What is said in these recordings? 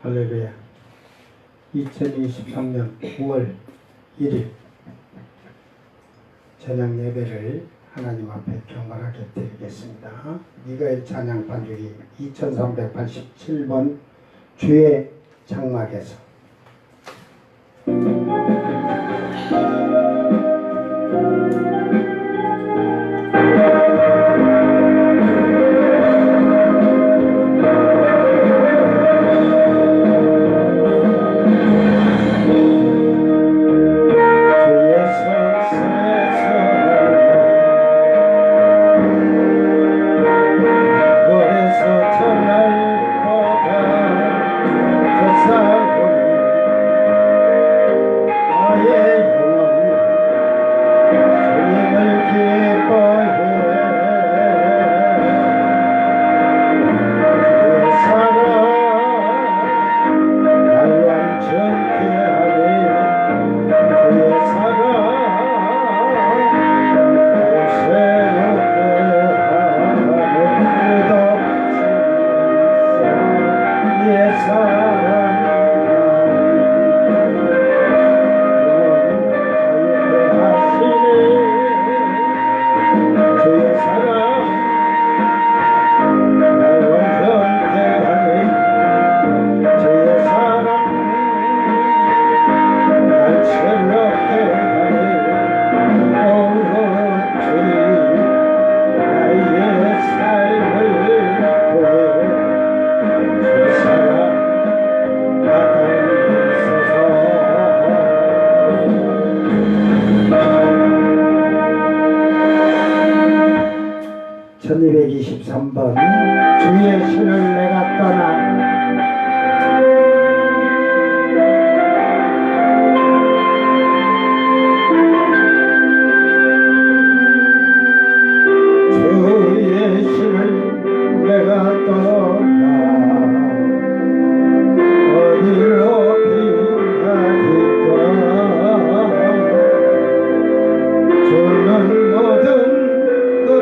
할렐루야. 2023년 9월 1일 찬양 예배를 하나님 앞에 경건하게 드리겠습니다. 미가엘 찬양 반주기 2387번 주의 장막에서 주의 신을 내가 떠나 주의 신을 내가 떠나 어디로 피하리까 주는 모든 것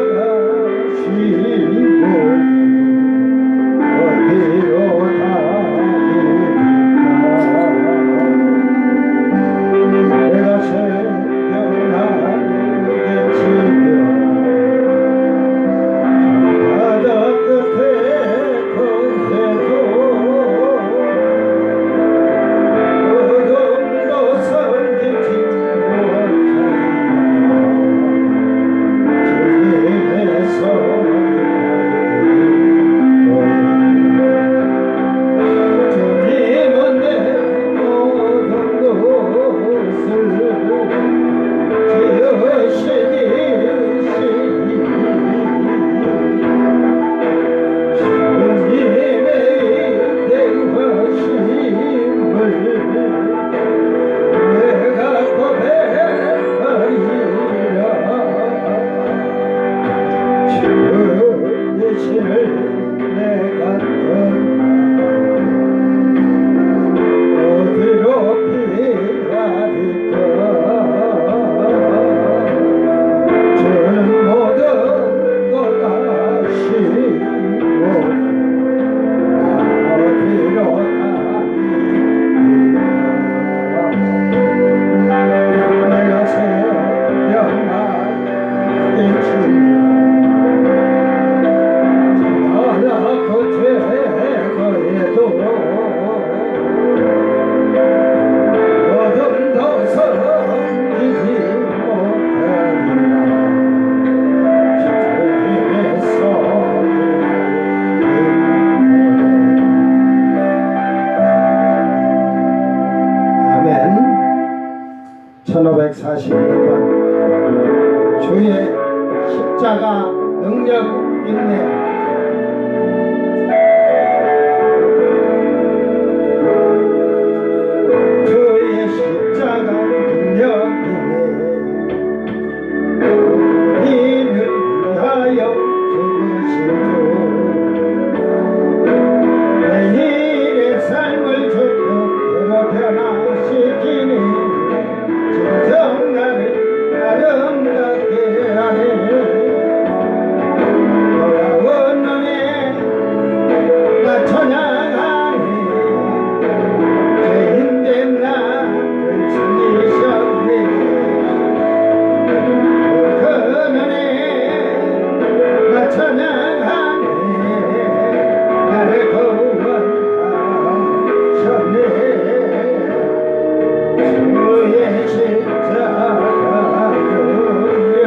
아시고 주의 십자가 능력 있네. 주의 십자가 능력 있네. 이를 위하여 죽으신 주 내일의 삶을 주뜻대로 변화시키니 진정 나를 아름답게 하네. 돌아온 구원하셨네 주의 십자가 끌려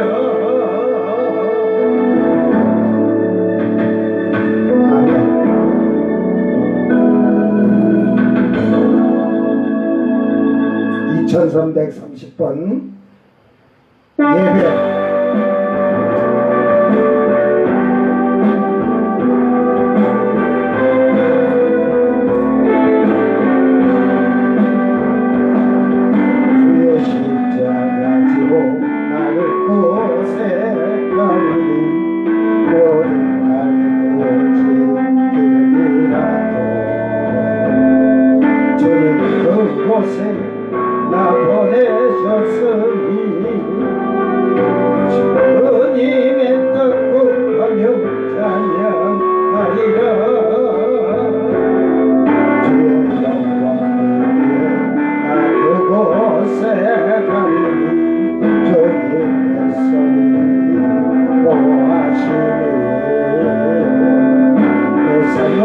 2330번 예배 나 보내셨으니 주님의 떡국하며 찬양하리라 주의 영광 나 그곳에 가리니 주님의 손이 보호하시니 내 삶은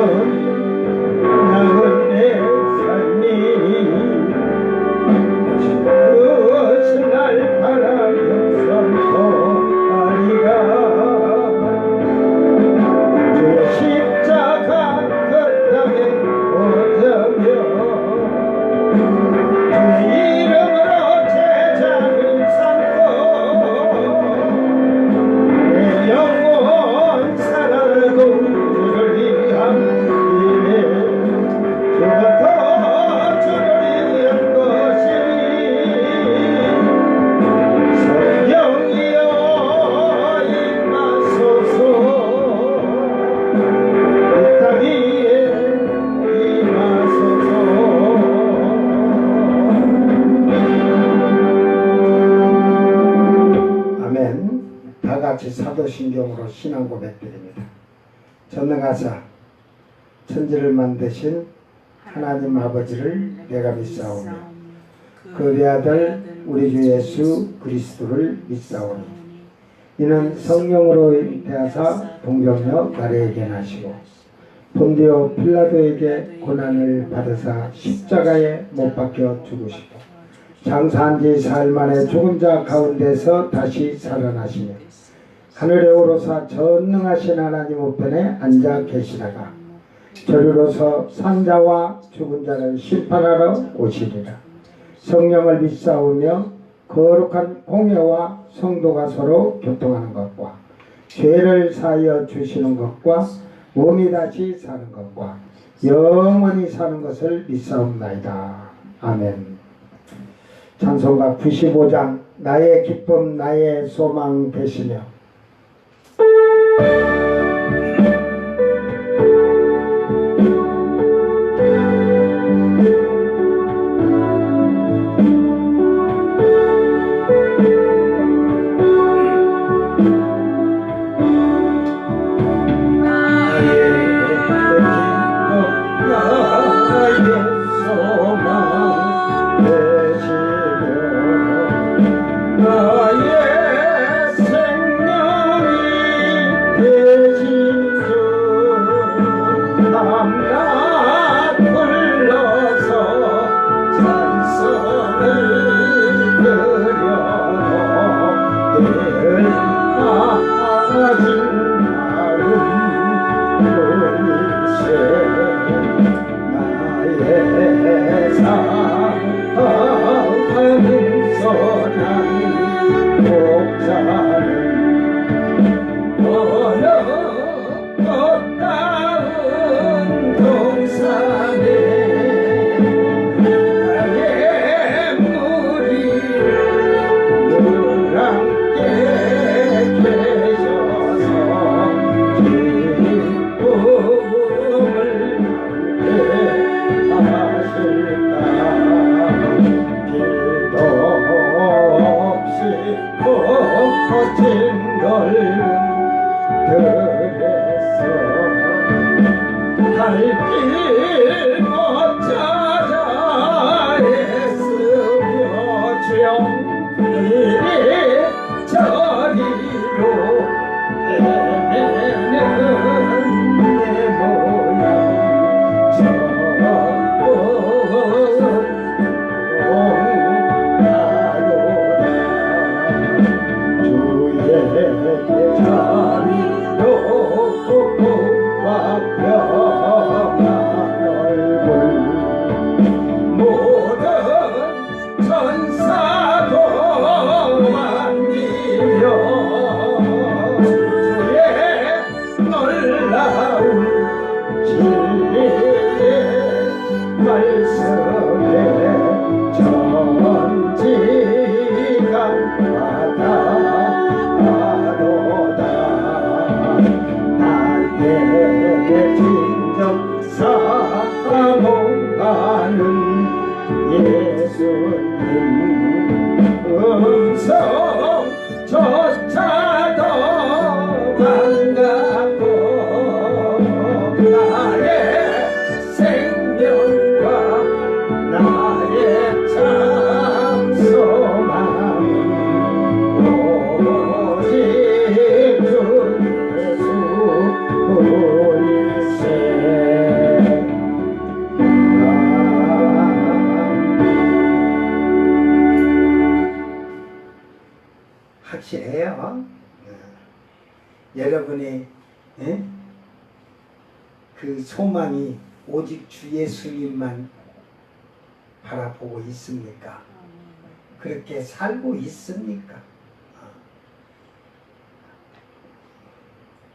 나은 내 삶이 무엇을 날 바라면서 아리가 주의 십자가 그 땅에 꽂으며 주의 이름으로 제자를 삼고 내 영혼 살아나고 주를 위한 일에 주부터 주를 위한 것이니 성령이여 임하소서 이 땅 위에 임하소서 아멘. 다같이 사도신경으로 신앙 고백드립니다. 전능하사 천지를 만드신 하나님 아버지를 내가 믿사오며 그 외아들 우리 주 예수 그리스도를 믿사오니 이는 성령으로 잉태하사 동정녀 마리아에게 나시고 본디오 필라도에게 고난을 받으사 십자가에 못 박혀 죽으시고 장사한 지 사흘 만에 죽은 자 가운데서 다시 살아나시며 하늘에 오르사 전능하신 하나님 우편에 앉아 계시다가 저리로서 산자와 죽은 자를 심판하러 오시리라. 성령을 믿사오며 거룩한 공예와 성도가 서로 교통하는 것과 죄를 사하여 주시는 것과 몸이 다시 사는 것과 영원히 사는 것을 믿사옵나이다. 아멘. 찬송가 95장 나의 기쁨 나의 소망 되시며 나의 생명이 소망이 오직 주 예수님만 바라보고 있습니까? 그렇게 살고 있습니까?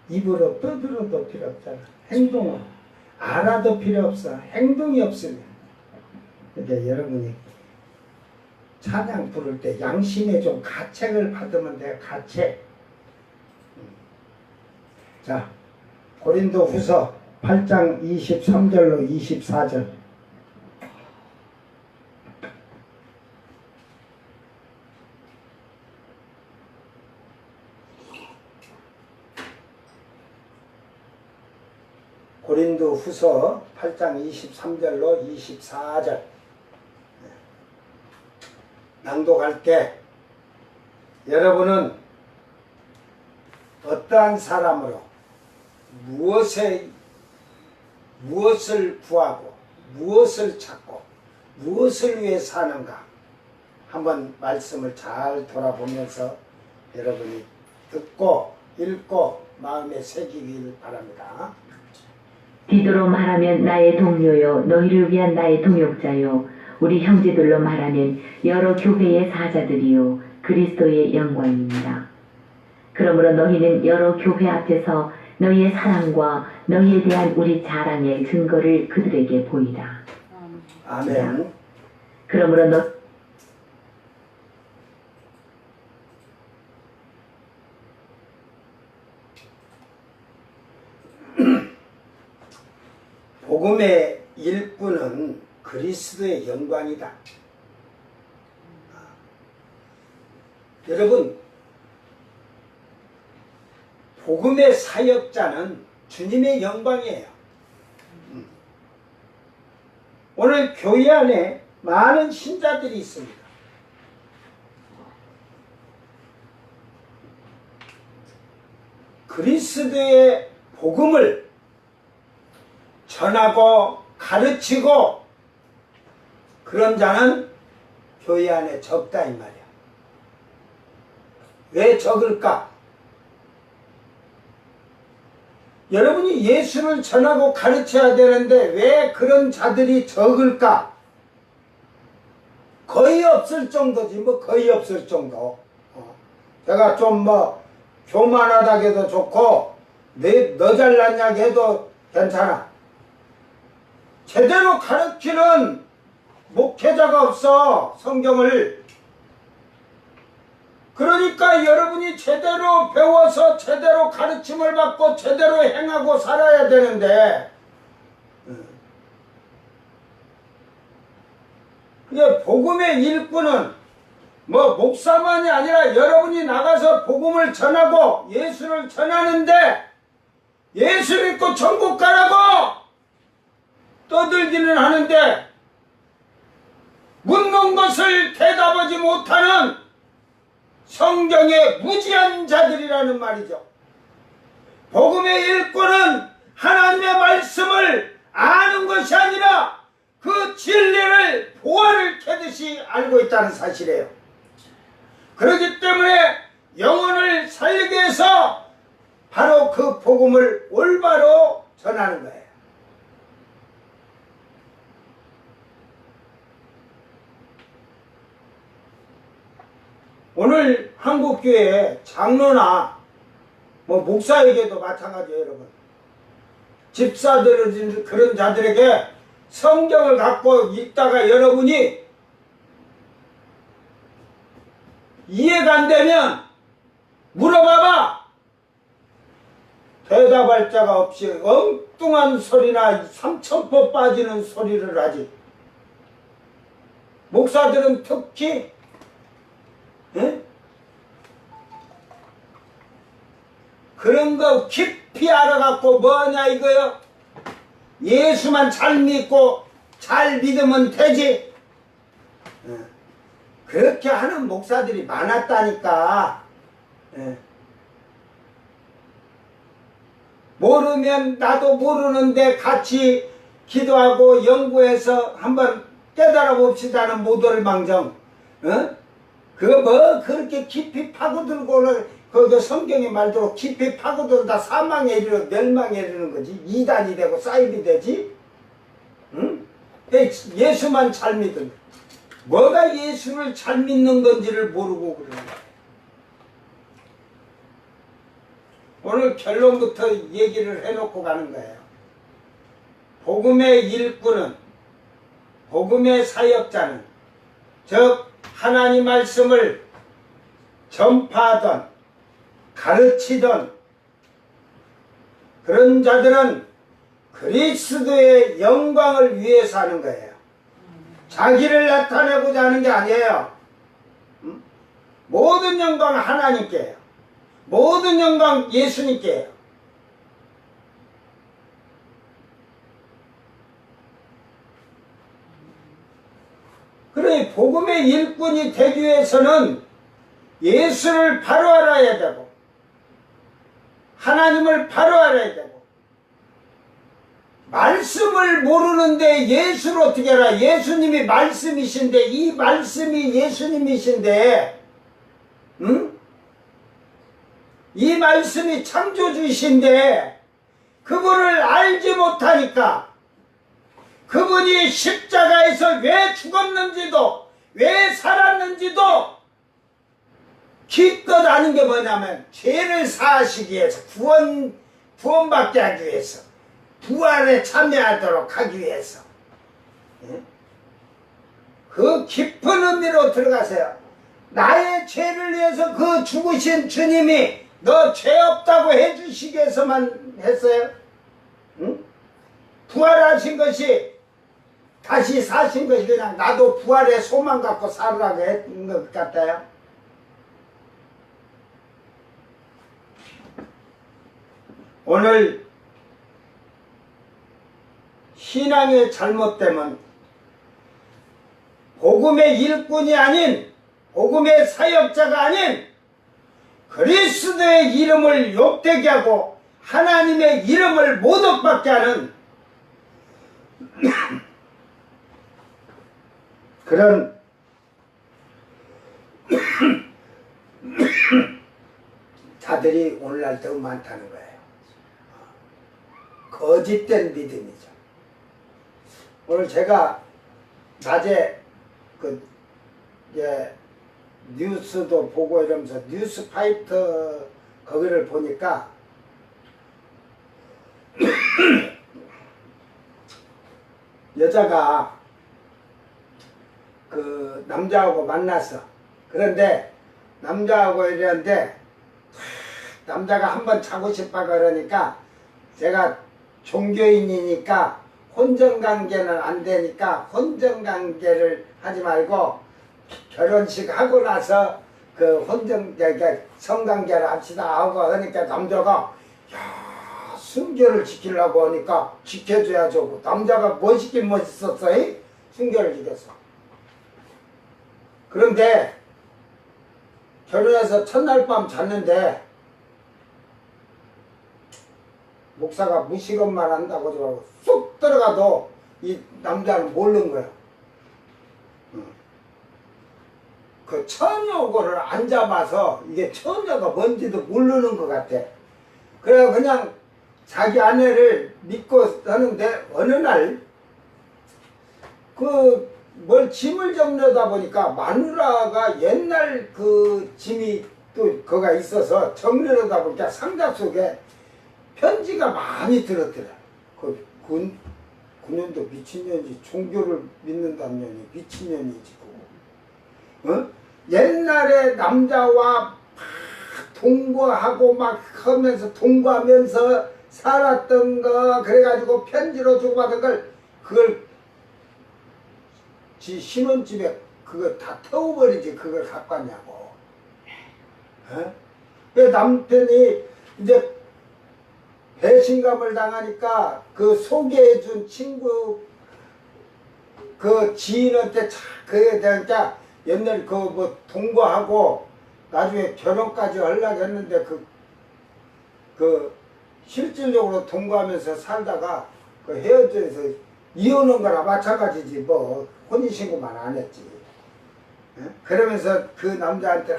입으로 떠들어도 필요 없잖아. 행동은 알아도 필요 없어. 행동이 없으면. 그러니까 여러분이 찬양 부를 때 양심에 좀 가책을 받으면 돼. 가책. 자, 고린도 후서 8장 23절로 24절. 고린도 후서 8장 23절로 24절 낭독할게. 여러분은 어떠한 사람으로 무엇을 구하고 무엇을 찾고 무엇을 위해 사는가 한번 말씀을 잘 돌아보면서 여러분이 듣고 읽고 마음에 새기길 바랍니다. 디도로 말하면 나의 동료요 너희를 위한 나의 동역자요 우리 형제들로 말하면 여러 교회의 사자들이요 그리스도의 영광입니다. 그러므로 너희는 여러 교회 앞에서 너희의 사랑과 너희에 대한 우리 자랑의 증거를 그들에게 보이라. 아멘. 그러므로 너 복음의 일꾼은 그리스도의 영광이다. 여러분, 복음의 사역자는 주님의 영광이에요. 오늘 교회 안에 많은 신자들이 있습니다. 그리스도의 복음을 전하고 가르치고 그런 자는 교회 안에 적다 이 말이야. 왜 적을까? 여러분이 예수를 전하고 가르쳐야 되는데 왜 그런 자들이 적을까? 거의 없을 정도지 뭐 거의 없을 정도. 제가 좀 뭐 교만하다 해도 좋고 너 잘났냐 해도 괜찮아. 제대로 가르치는 목회자가 없어 성경을. 그러니까 여러분이 제대로 배워서 제대로 가르침을 받고 제대로 행하고 살아야 되는데 그게 복음의 일꾼은 뭐 목사만이 아니라 여러분이 나가서 복음을 전하고 예수를 전하는데 예수 믿고 천국 가라고 떠들기는 하는데 묻는 것을 대답하지 못하는 성경의 무지한 자들이라는 말이죠. 복음의 일꾼은 하나님의 말씀을 아는 것이 아니라 그 진리를 보화를 캐듯이 알고 있다는 사실이에요. 그렇기 때문에 영혼을 살리기 위해서 바로 그 복음을 올바로 전하는 거예요. 오늘 한국교회 장로나 뭐 목사에게도 마찬가지예요, 여러분. 집사들은 그런 자들에게 성경을 갖고 있다가 여러분이 이해가 안 되면 물어봐봐. 대답할 자가 없이 엉뚱한 소리나 삼천포 빠지는 소리를 하지. 목사들은 특히 그런 거 깊이 알아갖고 뭐냐 이거요. 예수만 잘 믿고 잘 믿으면 되지. 그렇게 하는 목사들이 많았다니까. 모르면 나도 모르는데 같이 기도하고 연구해서 한번 깨달아 봅시다는 모도를 망정. 그거 뭐 그렇게 깊이 파고들고 그 성경의 말대로 깊이 파고들다 사망에 이르러 멸망에 이르는 거지. 이단이 되고 사입이 되지. 응? 예수만 잘 믿은. 뭐가 예수를 잘 믿는 건지를 모르고 그러는 거야. 오늘 결론부터 얘기를 해놓고 가는 거예요. 복음의 일꾼은, 복음의 사역자는, 즉 하나님 말씀을 전파하던 가르치던 그런 자들은 그리스도의 영광을 위해서 하는 거예요. 자기를 나타내고자 하는 게 아니에요. 모든 영광 하나님께요. 모든 영광 예수님께요. 그래, 복음의 일꾼이 되기 위해서는 예수를 바로 알아야 되고 하나님을 바로 알아야 되고, 말씀을 모르는데 예수를 어떻게 알아? 예수님이 말씀이신데, 이 말씀이 예수님이신데, 응? 이 말씀이 창조주이신데 그분을 알지 못하니까, 그분이 십자가에서 왜 죽었는지도 왜 살았는지도 기껏 아는 게 뭐냐면 죄를 사하시기 위해서, 구원받게 하기 위해서, 부활에 참여하도록 하기 위해서. 그 깊은 의미로 들어가세요. 나의 죄를 위해서 그 죽으신 주님이 너 죄 없다고 해주시기 위해서만 했어요. 응? 부활하신 것이, 다시 사신 것이 그냥 나도 부활의 소망 갖고 살으라고 했던 것 같아요. 오늘 신앙의 잘못됨은 복음의 일꾼이 아닌, 복음의 사역자가 아닌 그리스도의 이름을 욕되게 하고 하나님의 이름을 모독받게 하는 그런 자들이 오늘날 더 많다는 거예요. 거짓된 믿음이죠. 오늘 제가 낮에 뉴스도 보고 이러면서 뉴스파이터 거기를 보니까 여자가 그 남자하고 만났어. 그런데 남자하고 이랬는데 남자가 한번 자고 싶어 그러니까, 제가 종교인이니까 혼전관계는 안 되니까 혼전관계를 하지 말고 결혼식 하고 나서 그 성관계를 합시다 하고 하니까, 남자가 야, 순결을 지키려고 하니까 지켜줘야죠. 남자가 멋있긴 멋있었어. 순결을 지켰어. 그런데 결혼해서 첫날 밤 잤는데 목사가 무식언말 한다고 저러고 쑥 들어가도 이 남자는 모르는 거야. 그 처녀고를 안 잡아서 이게 처녀가 뭔지도 모르는 것 같아. 그래 그냥 자기 아내를 믿고 하는데, 어느 날 뭘 짐을 정려다 보니까 마누라가 옛날 그 짐이 또 거가 있어서 정리하다 보니까 상자 속에 편지가 많이 들었더라. 그 군년도 미친년이지, 종교를 믿는다는 년이 미친년이지. 어? 옛날에 남자와 막 동거하고 막 하면서 동거하면서 살았던 거, 그래가지고 편지로 주고받은 걸, 그걸 지 신혼집에 그거 다 태워버리지, 그걸 갖고 왔냐고. 어? 그 남편이 이제 배신감을 당하니까 그 소개해준 친구 그 지인한테 그에 대하니까 옛날 그 뭐 동거하고 나중에 결혼까지 하려고 했는데 그 실질적으로 동거하면서 살다가 그 헤어져서 이혼한 거나 마찬가지지, 뭐 혼인신고만 안 했지. 에? 그러면서 그 남자한테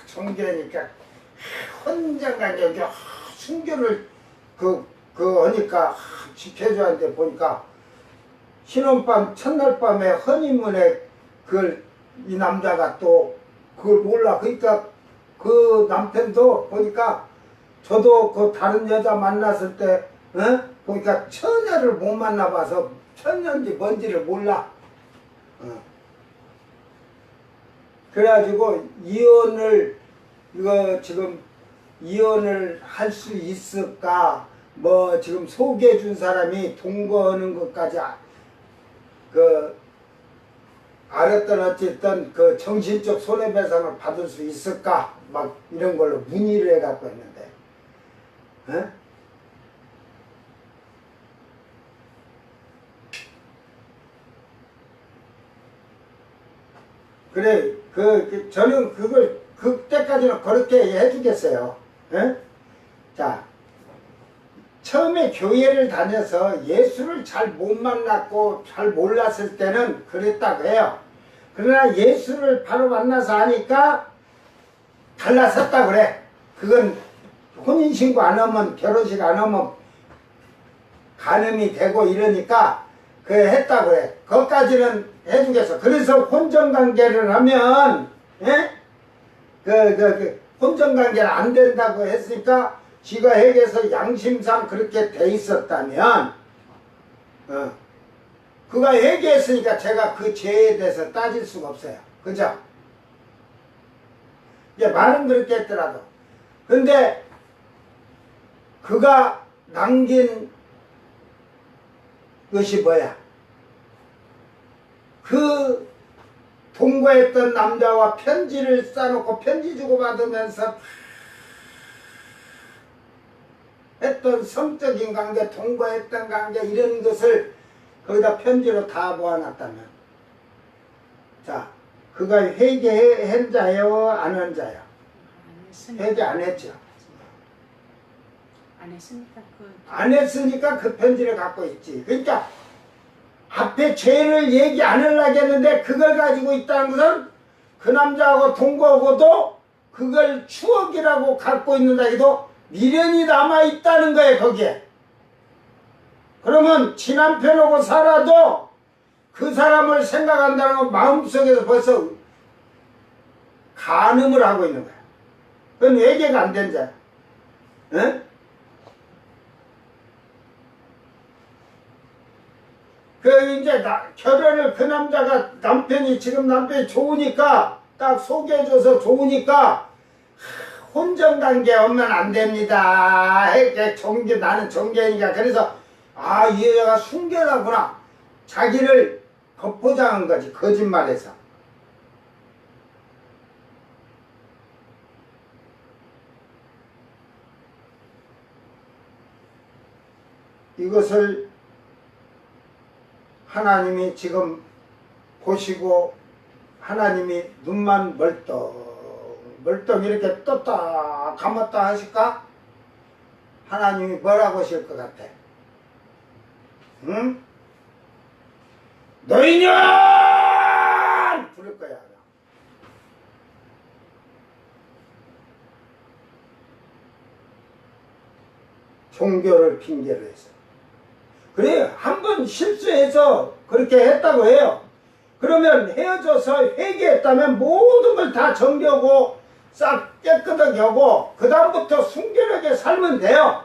종교니까 혼자가 여기 순교를 하니까 지켜줘야 하는데 보니까 신혼밤 첫날 밤에 허니문에 이 남자가 또 그걸 몰라. 그러니까 그 남편도 보니까 저도 그 다른 여자 만났을 때 보니까 처녀를 못 만나봐서 처녀인지 뭔지를 몰라. 그래가지고 이거 지금 이혼을 할 수 있을까? 뭐 지금 소개해 준 사람이 동거하는 것까지 알았던 어쨌든 그 정신적 손해배상을 받을 수 있을까? 막 이런 걸로 문의를 해갖고 했는데, 그래, 저는 그때까지는 그렇게 해주겠어요. 자, 처음에 교회를 다녀서 예수를 잘 못 만났고 잘 몰랐을 때는 그랬다고 해요. 그러나 예수를 바로 만나서 하니까 달라섰다 그래. 그건 혼인신고 안 하면, 결혼식 안 하면 간음이 되고 이러니까 했다 그래. 그것까지는 해주겠어. 그래서 혼전관계를 하면 혼전관계는 안 된다고 했으니까 지가 핵에서 양심상 그렇게 돼 있었다면 그가 회개했으니까 제가 그 죄에 대해서 따질 수가 없어요. 그죠? 이제 말은 그렇게 했더라도 근데 그가 남긴 것이 뭐야? 그 동거했던 남자와 편지를 싸놓고 편지 주고받으면서 했던 성적인 관계, 동거했던 관계 이런 것을 거기다 편지로 다 모아놨다면 자, 그가 회개한 자요? 안 한 자요? 회개 안 했죠. 안 했으니까 안 했으니까 그 편지를 갖고 있지. 그러니까 앞에 죄를 얘기 안 하려고 했는데 그걸 가지고 있다는 것은 그 남자하고 동거하고도 그걸 추억이라고 갖고 있는다 해도 미련이 남아있다는 거예요, 거기에. 그러면 지남편하고 살아도 그 사람을 생각한다는 건 마음속에서 벌써 간음을 하고 있는 거야. 그건 회개가 안 된 자야. 이제 결혼을 그 남자가 지금 남편이 좋으니까 딱 소개해줘서 좋으니까 혼전관계 하면 안 됩니다. 나는 정계니까. 그래서 이 여자가 순결하구나. 자기를 겉포장한 거지. 거짓말해서. 이것을 하나님이 지금 보시고 하나님이 눈만 멀떡 이렇게 떴다 감았다 하실까? 하나님이 뭐라고 하실 것 같아? 응? 너희년! 부를 거야. 종교를 핑계로 해서. 그래, 한 번 실수해서 그렇게 했다고 해요. 그러면 헤어져서 회개했다면 모든 걸 다 정리하고 싹 깨끗하게 하고 그 다음부터 순결하게 살면 돼요.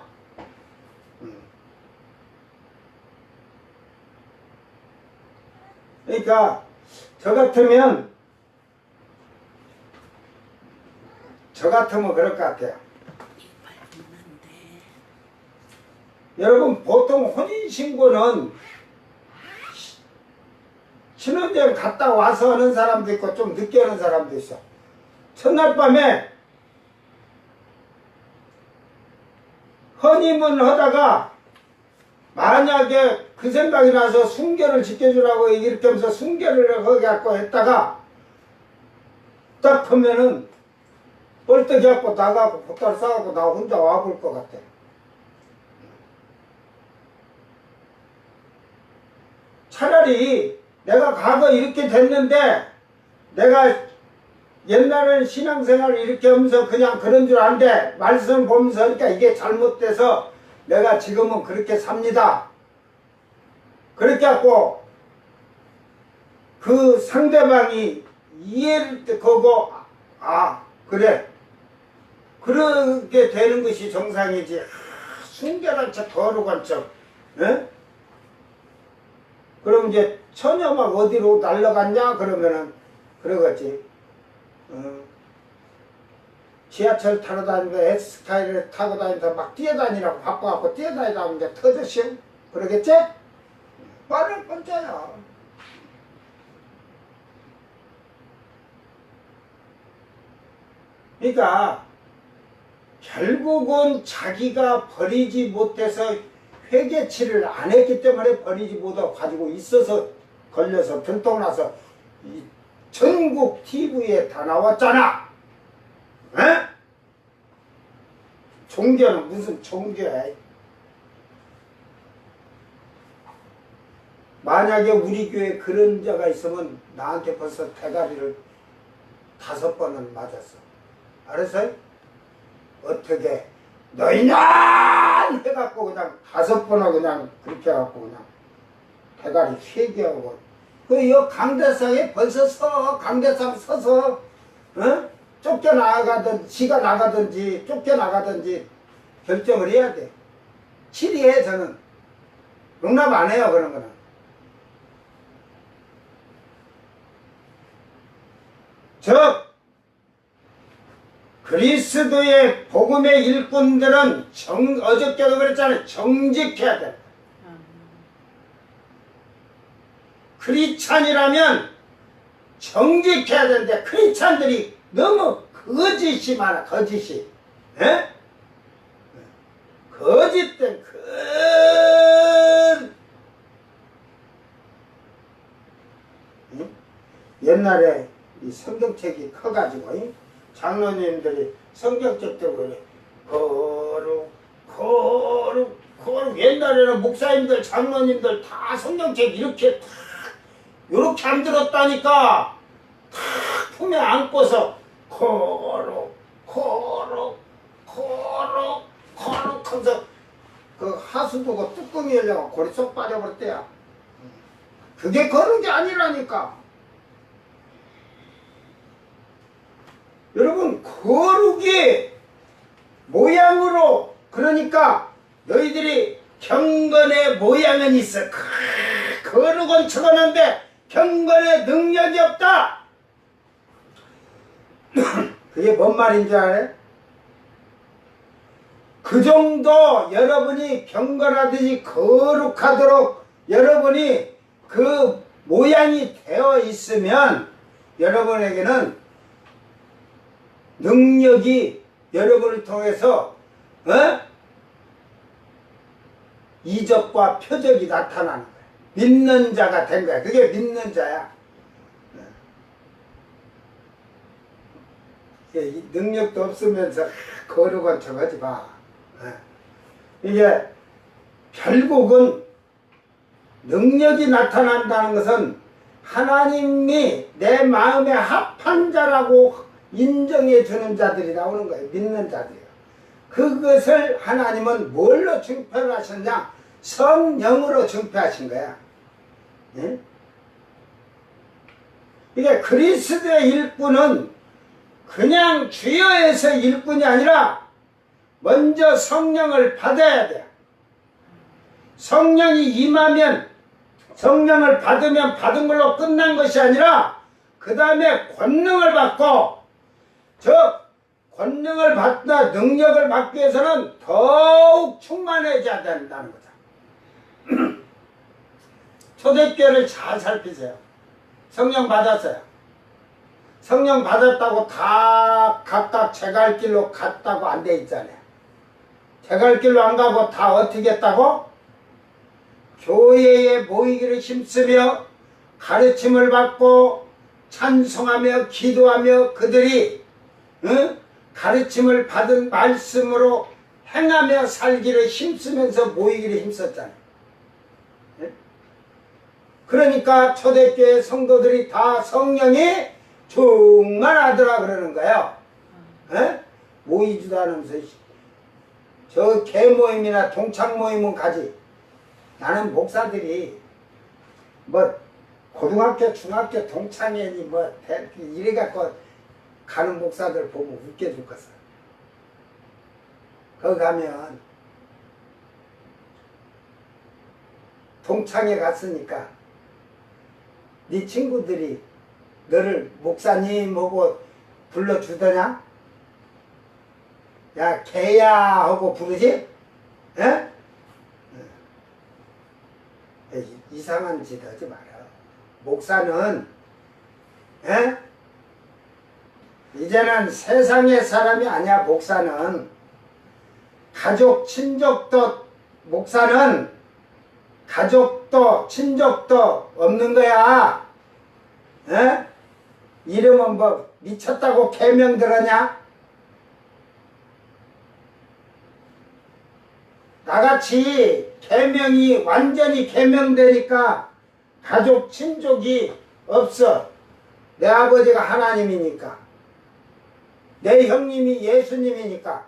그러니까 저 같으면 그럴 것 같아요. 여러분 보통 혼인신고는 신혼여행 갔다 와서 하는 사람도 있고 좀 늦게 하는 사람도 있어. 첫날 밤에 허니문 하다가 만약에 그 생각이 나서 순결을 지켜주라고 이렇게 하면서 순결을 하고 했다가 딱 하면은 벌떡 해갖고 나가고 보따리 싸갖고 나 혼자 와볼 것 같아. 차라리 내가 과거 이렇게 됐는데 내가 옛날에는 신앙생활을 이렇게 하면서 그냥 그런 줄 아는데 말씀 보면서 하니까 이게 잘못돼서 내가 지금은 그렇게 삽니다. 그렇게 하고 그 상대방이 이해를 거고 그래 그렇게 되는 것이 정상이지. 순결한 척 거룩한 척 그럼 이제 처녀 막 어디로 날아갔냐 그러면은 그러겠지. 지하철 타러 다니면서 S스카이를 타고 다니면서 막 뛰어다니라고 바빠갖고 뛰어다니다 보면 이제 터졌어. 그러겠지? 말을 번째야. 그러니까 결국은 자기가 버리지 못해서 회개치를 안 했기 때문에 버리지 못하고 가지고 있어서 걸려서 변통 나서 이 전국 TV에 다 나왔잖아. 에? 종교는 무슨 종교야? 만약에 우리 교회에 그런 자가 있으면 나한테 벌써 대가리를 5번은 맞았어. 알았어요? 어떻게 너희는 해갖고 그냥 5번을 그냥 그렇게 해갖고 그냥 대가리 3개 하고 그 강대상에 벌써 강대상 서서 쫓겨나가든지 지가 나가든지 쫓겨나가든지 결정을 해야 돼. 치리해. 저는 용납 안 해요. 그런 거는. 즉 그리스도의 복음의 일꾼들은 어저께도 그랬잖아요. 정직해야 돼. 크리스찬이라면 정직해야 되는데 크리스찬들이 너무 거짓이 많아. 거짓이. 에? 거짓된 옛날에 이 성경책이 커가지고 장로님들이 성경책 때문에 거룩 옛날에는 목사님들 장로님들 다 성경책 이렇게 탁 요렇게 안 들었다니까. 탁 품에 안고서 거룩 하면서 그 하수도가 뚜껑이 열려가 고리 쏙 빠져버렸대요. 그게 거룩이 아니라니까. 여러분 거룩이 모양으로 그러니까 너희들이 경건의 모양은 있어. 거룩은 적어놨는데 경건의 능력이 없다. 그게 뭔 말인지 알아요? 그 정도 여러분이 경건하듯이 거룩하도록 여러분이 그 모양이 되어 있으면 여러분에게는 능력이 여러분을 통해서 이적과 표적이 나타나는 거야. 믿는 자가 된 거야. 그게 믿는 자야. 능력도 없으면서 거룩한 척 하지 마. 이게 결국은 능력이 나타난다는 것은 하나님이 내 마음에 합한 자라고 인정해 주는 자들이 나오는 거예요. 믿는 자들이요. 그것을 하나님은 뭘로 증표를 하셨냐? 성령으로 증표하신 거야. 예? 이게 그리스도의 일꾼은 그냥 주여에서 일꾼이 아니라 먼저 성령을 받아야 돼요. 성령이 임하면 성령을 받으면 받은 걸로 끝난 것이 아니라 그 다음에 권능을 받고 즉 권능을 받다 능력을 받기 위해서는 더욱 충만해져야 된다는 거죠. 초대교회를 잘 살피세요. 성령 받았어요. 성령 받았다고 다 각각 제 갈 길로 갔다고 안 돼 있잖아요. 제 갈 길로 안 가고 다 어떻게 했다고? 교회에 모이기를 힘쓰며 가르침을 받고 찬송하며 기도하며 그들이 가르침을 받은 말씀으로 행하며 살기를 힘쓰면서 모이기를 힘썼잖아요. 그러니까 초대교회 성도들이 다 성령이 충만하더라 그러는 거예요. 에? 모이지도 않으면서 저 개모임이나 동창 모임은 가지. 나는 목사들이 뭐 고등학교 중학교 동창회니 뭐 이래 갖고 가는 목사들 보면 웃겨 죽겠어. 거기 가면 동창회 갔으니까 네 친구들이 너를 목사님 하고 불러주더냐? 야 개야 하고 부르지? 에? 이상한 짓 하지 마라. 목사는 에? 이제는 세상의 사람이 아니야. 목사는 가족 친족도 목사는 가족도 친족도 없는 거야. 에? 이름은 뭐 미쳤다고 계명 들었냐? 나같이 계명이 완전히 계명되니까 가족 친족이 없어. 내 아버지가 하나님이니까 내 형님이 예수님이니까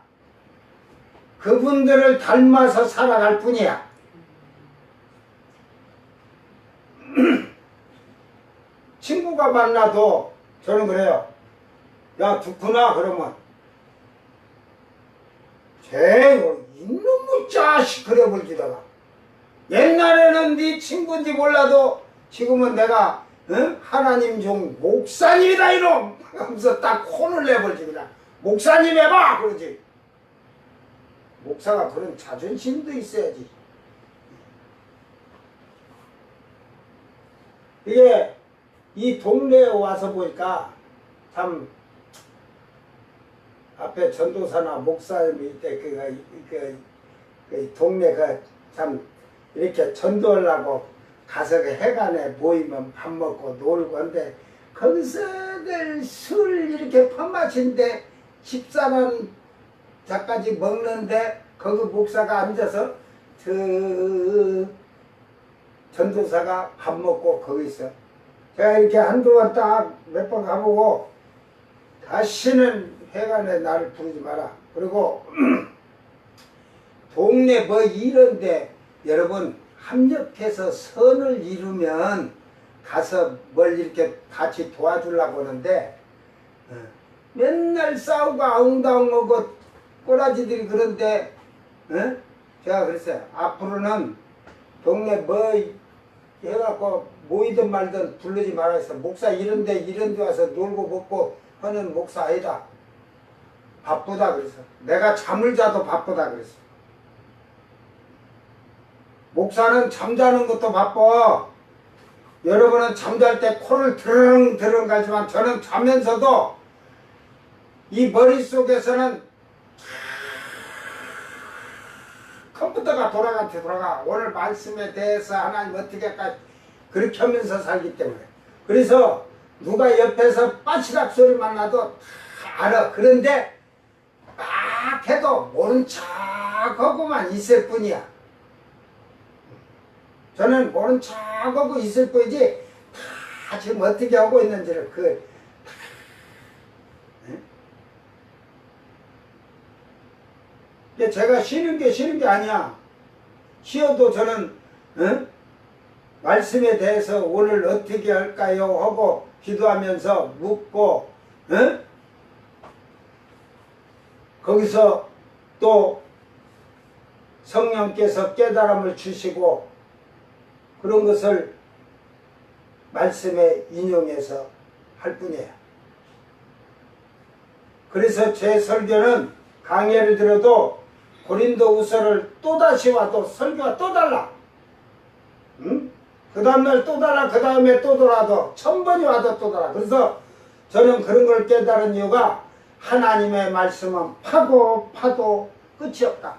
그분들을 닮아서 살아갈 뿐이야. 친구가 만나도 저는 그래요. 야 듣구나 그러면 쟤 이놈의 자식 그래 볼지다가 옛날에는 네 친구인지 몰라도 지금은 내가 응? 하나님 종 목사님이다 이놈 하면서 딱 혼을 내버리지. 그냥 목사님 해봐 그러지. 목사가 그런 자존심도 있어야지. 이게 이 동네에 와서 보니까 참 앞에 전도사나 목사님이 있대. 그 동네 참 이렇게 전도하려고 가서 그 해관에 모이면 밥 먹고 놀고 한데 거기서들 술 이렇게 퍼마신데 집사람 자까지 먹는데 거기 목사가 앉아서 저 전도사가 밥 먹고 거기 있어. 제가 이렇게 한동안 딱 몇 번 가보고 다시는 회관에 나를 부르지 마라. 그리고 동네 뭐 이런데 여러분 합력해서 선을 이루면 가서 뭘 이렇게 같이 도와주려고 하는데 맨날 싸우고 아웅다웅하고 꼬라지들이 그런데 제가 그랬어요. 앞으로는 동네 뭐 해갖고 모이든 말든 부르지 말아 했어. 목사 이런데 와서 놀고 먹고 하는 목사 아니다. 바쁘다 그랬어. 내가 잠을 자도 바쁘다 그랬어. 목사는 잠자는 것도 바빠. 여러분은 잠잘 때 코를 드렁드렁 가지만 저는 자면서도 이 머릿속에서는 컴퓨터가 돌아가. 오늘 말씀에 대해서 하나님 어떻게 할까 그렇게 하면서 살기 때문에. 그래서 누가 옆에서 빠시락 소리만 나도 다 알아. 그런데 막 해도 모른 척하고만 있을 뿐이야. 저는 모른 척하고 있을 뿐이지 다 지금 어떻게 하고 있는지를 제가 쉬는 게 아니야. 쉬어도 저는 말씀에 대해서 오늘 어떻게 할까요 하고 기도하면서 묻고 거기서 또 성령께서 깨달음을 주시고 그런 것을 말씀에 인용해서 할 뿐이에요. 그래서 제 설교는 강의를 들어도 고린도후서를 또다시 와도 설교가 또 달라. 응? 그 다음날 또 달라. 그 다음에 또 돌아도 1000번이 와도 또 달라. 그래서 저는 그런 걸 깨달은 이유가 하나님의 말씀은 파도 끝이 없다.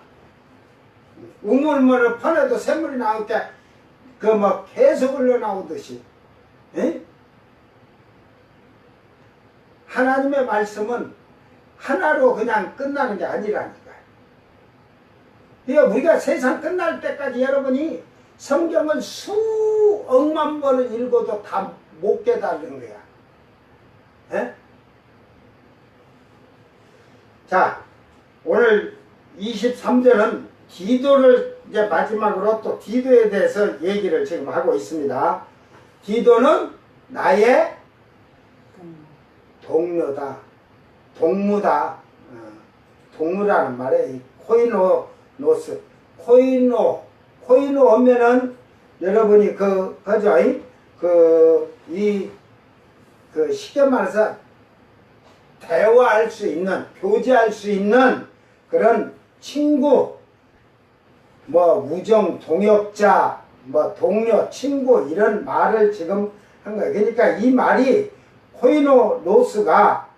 우물물을 퍼내도 샘물이 나올 때 그 뭐 계속 흘러나오듯이 하나님의 말씀은 하나로 그냥 끝나는 게 아니라니까요. 그러니까 우리가 세상 끝날 때까지 여러분이 성경을 수억만 번을 읽어도 다 못 깨달는 거야. 예? 자, 오늘 23절은 디도를 이제 마지막으로 또 디도에 대해서 얘기를 지금 하고 있습니다. 디도는 나의 동료다, 동무다. 동무라는 말에 코이노노스, 코이노 하면은 여러분이 그죠? 쉽게 말해서 대화할 수 있는, 교제할 수 있는 그런 친구, 뭐 우정, 동역자, 뭐 동료, 친구 이런 말을 지금 한 거예요. 그러니까 이 말이 코이노노스가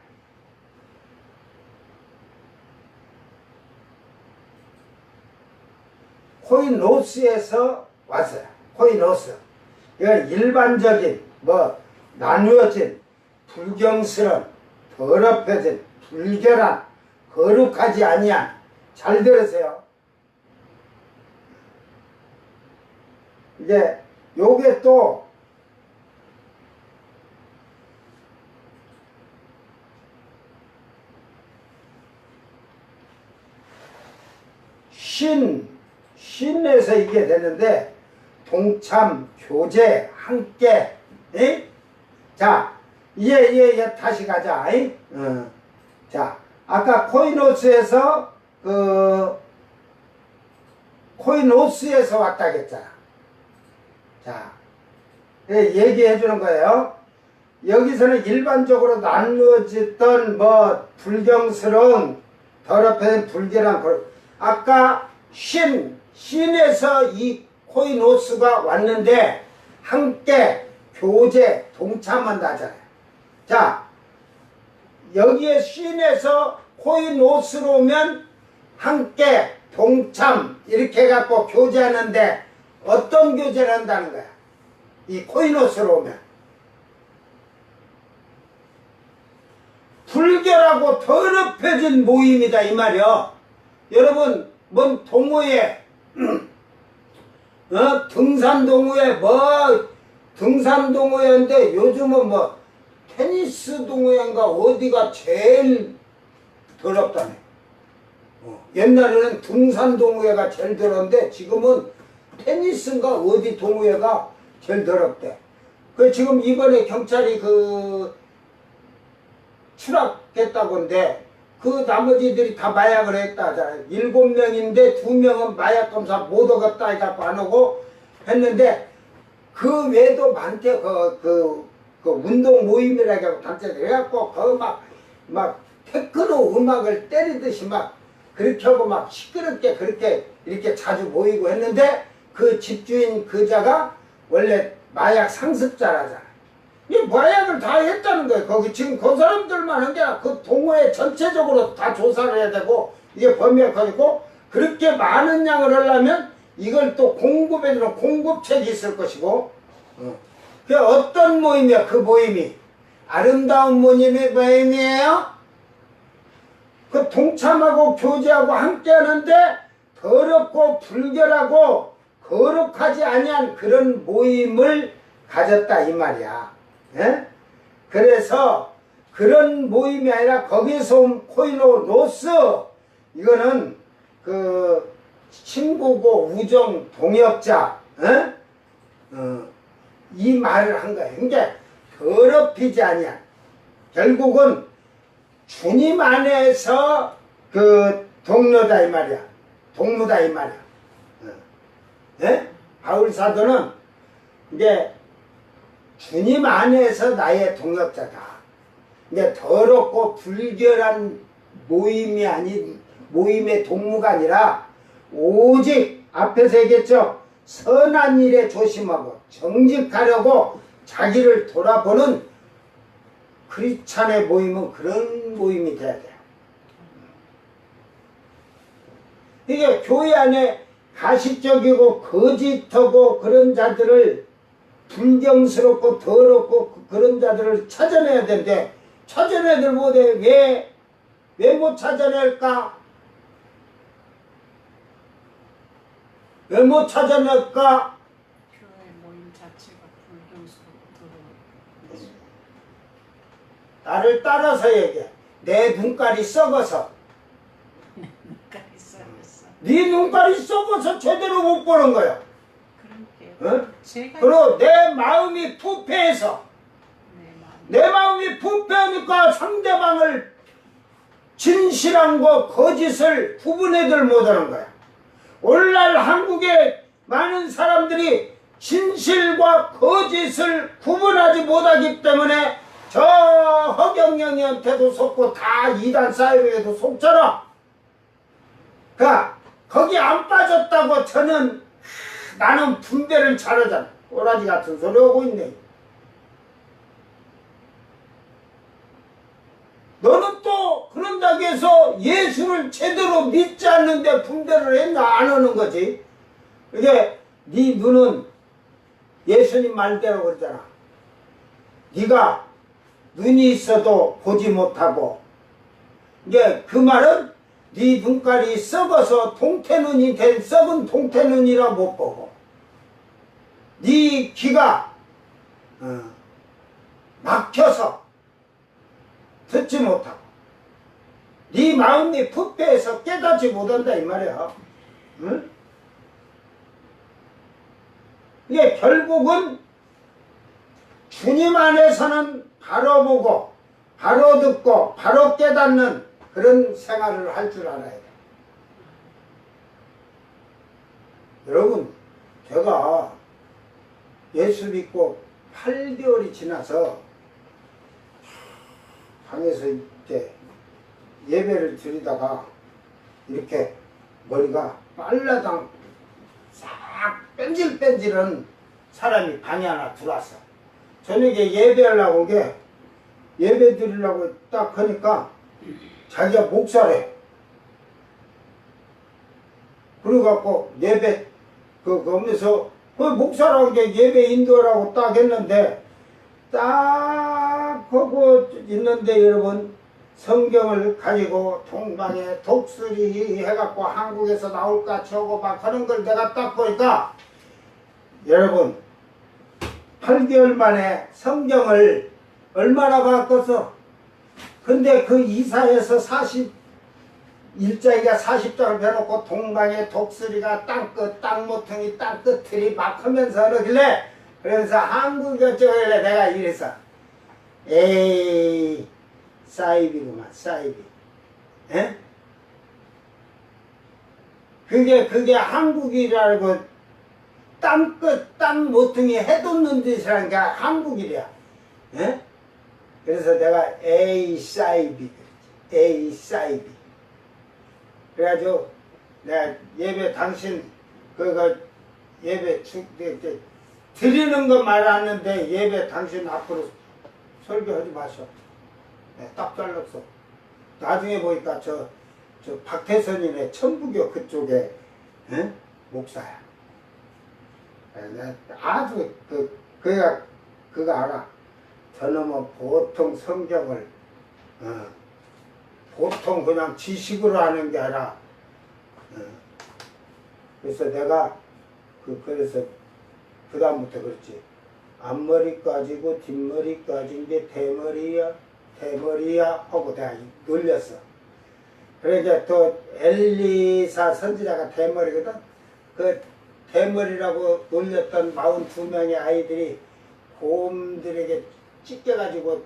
코이노스에서 왔어요. 코이노스. 이건 일반적인 뭐 나누어진 불경스러운 더럽혀진 불결한 거룩하지 아니한, 잘 들으세요. 이제 요게 또 신에서 이게 되는데 동참, 교제, 함께. 에? 자, 이제 다시 가자. 자, 아까 코이노스에서 코이노스에서 왔다 했잖아. 자, 얘기해 주는 거예요. 여기서는 일반적으로 나누어졌던 뭐 불경스러운 더럽혀진 불결한 아까 신에서 이 코이노스가 왔는데 함께 교제 동참한다잖아요. 자, 여기에 신에서 코이노스로 오면 함께 동참 이렇게 해갖고 교제하는데 어떤 교제를 한다는 거야? 이 코이노스로 오면 불결하고 더럽혀진 모임이다 이 말이요. 여러분 뭔 동호회 등산 동호회 등산 동호회인데 요즘은 뭐 테니스 동호회인가 어디가 제일 더럽다네. 옛날에는 등산 동호회가 제일 더러운데 지금은 테니스인가 어디 동호회가 제일 더럽대. 그 지금 이번에 경찰이 추락했다고인데 그 나머지들이 다 마약을 했다 하잖아요. 7명인데 2명은 마약 검사 못 오겠다 해갖고 안 오고 했는데 그 외에도 많대. 그 운동 모임이라고 하고 단체들 해갖고 막 테크노 음악을 때리듯이 막 그렇게 하고 막 시끄럽게 그렇게 이렇게 자주 모이고 했는데 그 집주인 그자가 원래 마약 상습자라잖아. 이 마약을 다 했다는 거예요. 거기 지금 그 사람들만 한 게 아니라 그 동호회 전체적으로 다 조사를 해야 되고 이게 범위가 커지고 그렇게 많은 양을 하려면 이걸 또 공급해주는 공급책이 있을 것이고 그 어떤 모임이야? 그 모임이 아름다운 모임이에요? 그 동참하고 교제하고 함께 하는데 더럽고 불결하고 거룩하지 아니한 그런 모임을 가졌다 이 말이야. 예? 그래서 그런 모임이 아니라 거기서 온 코이노노스 이거는 그 친구고 우정 동역자 이 말을 한 거예요. 그러니까 더럽히지 아니한 결국은 주님 안에서 그 동료다 이 말이야. 동무다 이 말이야. 예? 바울 사도는 이제 주님 안에서 나의 동역자다. 이게 더럽고 불결한 모임이 아닌 모임의 동무가 아니라 오직 앞에서 얘기했죠. 선한 일에 조심하고 정직하려고 자기를 돌아보는 크리스찬의 모임은 그런 모임이 돼야 돼요. 이게 교회 안에 가식적이고 거짓하고 그런 자들을 불경스럽고 더럽고 그런 자들을 찾아내야 되는데 찾아내들 못해. 왜 못 찾아낼까? 왜 못 찾아낼까? 교회 모임 자체가 불경스럽고 더러워. 나를 따라서 얘기해. 내 눈깔이 썩어서. 눈깔이 썩었어. 네 눈깔이 썩어서 제대로 못 보는 거야. 그러게요. 어? 제가 그리고 내 마음이 부패해서. 내 마음. 내 마음이 부패하니까 상대방을 진실한 거 거짓을 구분해들 못하는 거야. 오늘날 한국의 많은 사람들이 진실과 거짓을 구분하지 못하기 때문에 저 허경영이한테도 속고 다 이단 사회에도 속잖아. 그러니까 거기 안 빠졌다고 저는 나는 분별을 잘하잖아. 꼬라지 같은 소리 하고 있네. 너는 또 그런다고 해서 예수를 제대로 믿지 않는데 분별을 했나 안 하는 거지. 이게 네 눈은 예수님 말대로 그러잖아. 네가 눈이 있어도 보지 못하고, 이게 그 말은 네 눈깔이 썩어서 동태눈이 된 썩은 동태눈이라 못 보고, 네 귀가 막혀서 듣지 못하고, 네 마음이 부패해서 깨닫지 못한다 이 말이야. 응? 이게 결국은 주님 안에서는 바로 보고 바로 듣고 바로 깨닫는 그런 생활을 할 줄 알아야 돼. 여러분, 제가 예수 믿고 8개월이 지나서 방에서 이렇게 예배를 드리다가 이렇게 머리가 빨라당 싹 뺀질뺀질한 사람이 방에 하나 들어왔어. 저녁에 예배하려고 오게, 예배 드리려고 딱 하니까 자기가 목사래. 그래갖고 예배 거기서 목사라고 게 예배 인도라고 딱 했는데, 딱 하고 있는데 여러분, 성경을 가지고 동방에 독수리 해갖고 한국에서 나올까 저거 막 하는 걸 내가 딱 보니까, 여러분 8개월 만에 성경을 얼마나 바꿨어. 근데 그 이사에서 41자기가 40장을 펴놓고 동방에 독수리가 땅끝 땅모퉁이 땅끝들이 막 하면서 그러길래, 그래서 한국어 쪽에 내가 이래서 에이 사이비구만 사이비. 에? 그게 한국이라고 땅끝 땅모퉁이 해돋는 짓이라는 게 한국이랴. 에? 그래서 내가 에이 사이비, 에이 사이비. 그래가지고 내가 예배 당신 그거 예배 드리는 거 말하는데 예배 당신 앞으로 설교하지 마셔. 네, 딱 잘랐어. 나중에 보니까 저 박태선이네 천부교 그쪽에 에? 목사야. 아주 그거 알아. 저놈은 보통 성경을 보통 그냥 지식으로 하는 게 아니라 그래서 내가 그래서 그 다음부터 그렇지. 앞머리까지고 뒷머리까지인 게 대머리야 하고 내가 놀렸어. 그러니까 또 엘리사 선지자가 대머리거든. 그 대머리라고 놀렸던 42명의 아이들이 곰들에게 찢겨가지고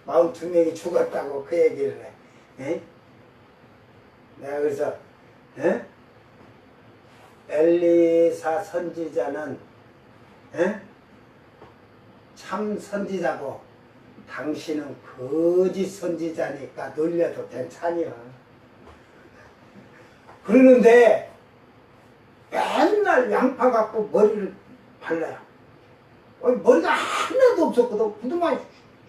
42명이 죽었다고 그 얘기를 해. 에? 내가 그래서 에? 엘리사 선지자는 에? 참 선지자고 당신은 거짓 선지자니까 놀려도 괜찮이야. 그러는데 맨날 양파 갖고 머리를 발라요. 머리가 하나도 없었거든. 그동안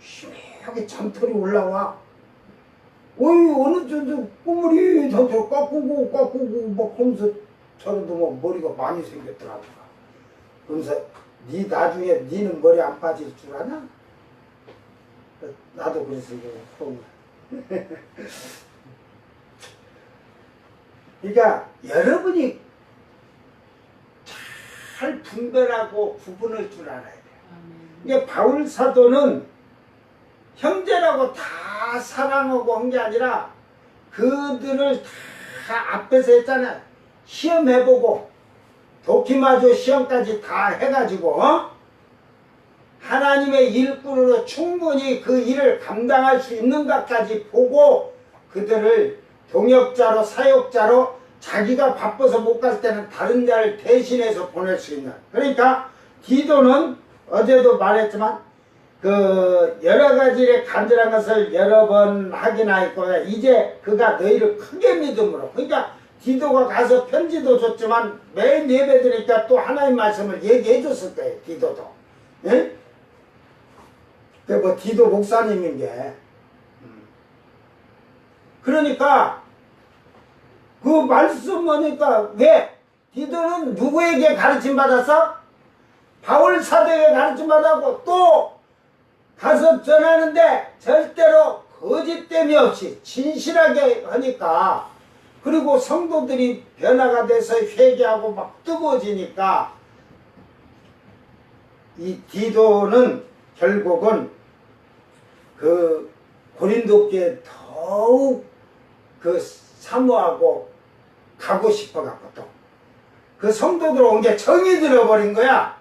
심하게 잠털이 올라와. 어느 정도 꼬물이 잠털 깎고 막 하면서 저런도 뭐 머리가 많이 생겼더라고. 그러면서 니 나중에 니는 머리 안 빠질 줄 아나? 나도 그래서 이거 보면. 그러니까 여러분이 잘 분별하고 구분할 줄 알아야 돼요. 이게 바울 사도는 형제라고 다 사랑하고 한 게 아니라 그들을 다 앞에서 했잖아요. 시험해보고 도키마조 시험까지 다 해가지고 하나님의 일꾼으로 충분히 그 일을 감당할 수 있는가까지 보고 그들을 동역자로 사역자로 자기가 바빠서 못 갈 때는 다른 자를 대신해서 보낼 수 있는. 그러니까 디도는 어제도 말했지만 그 여러 가지의 간절한 것을 여러 번 확인하였고 이제 그가 너희를 크게 믿음으로. 그러니까 디도가 가서 편지도 줬지만 매일 예배 드리니까 또 하나님 말씀을 얘기해 줬을 거예요. 디도도. 예? 그 뭐 디도 목사님인 게. 그러니까 그 말씀 보니까 왜 디도는 누구에게 가르침 받았어? 바울 사도에게 가르침 받았고 또 가서 전하는데 절대로 거짓됨이 없이 진실하게 하니까 그리고 성도들이 변화가 돼서 회개하고 막 뜨거워지니까 이 디도는 결국은 그 고린도교에 더욱 그 사모하고 가고 싶어갖고 또 그 성도들 온 게 정이 들어버린 거야.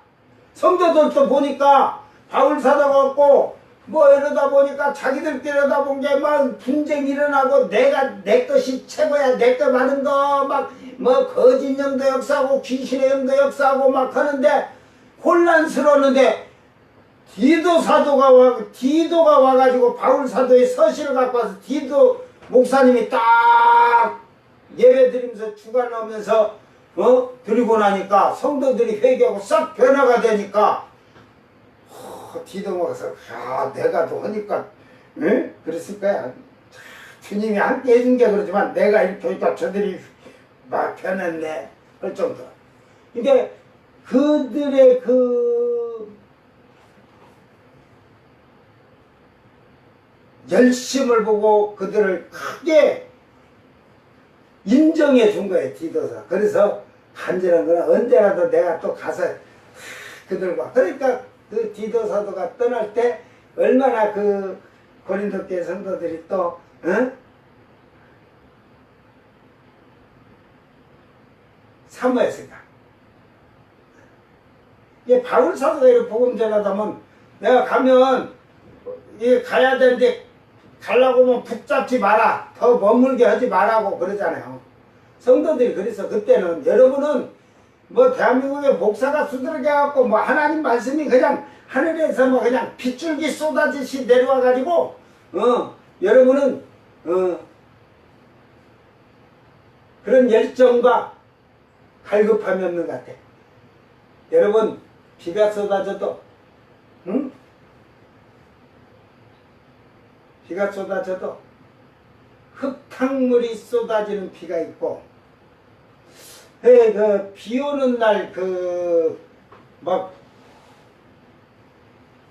성도들도 보니까 바울 사도가 없고 뭐 이러다 보니까 자기들끼리 이러다 본 게 막 분쟁이 일어나고 내 것이 최고야, 내 거 많은 거 막 뭐 거짓 영도 역사하고 귀신의 영도 역사하고 막 하는데 혼란스러웠는데 디도가 와가지고 바울 사도의 서신을 갖고 와서 디도 목사님이 딱 예배 드리면서 주관하면서 드리고 나니까 성도들이 회개하고 싹 변화가 되니까 디도가 와서 내가 또 하니까 응? 그랬을 거야. 주님이 함께 해준 게 그러지만 내가 이렇게 하니까 저들이 막 변했네 그럴 정도. 이게 그들의 그 열심을 보고 그들을 크게 인정해 준 거예요, 디도사. 그래서 간절한 거는 언제라도 내가 또 가서 그들과. 그러니까 그 디도사도가 떠날 때 얼마나 그 고린도교회 성도들이 또 사모했을까. 이게 바울 사도가 이렇게 복음 전하다면 내가 가면 이 가야 되는데 가려고 하면 붙잡지 마라. 더 머물게 하지 말라고 그러잖아요. 성도들이 그래서 그때는 여러분은 뭐 대한민국의 목사가 수두룩해 갖고 뭐 하나님 말씀이 그냥 하늘에서 뭐 그냥 빗줄기 쏟아지시 내려와 가지고 여러분은 그런 열정과 갈급함이 없는 것 같아. 여러분 비가 쏟아져도 비가 쏟아져도 흙탕물이 쏟아지는 비가 있고 그 비 오는 날 막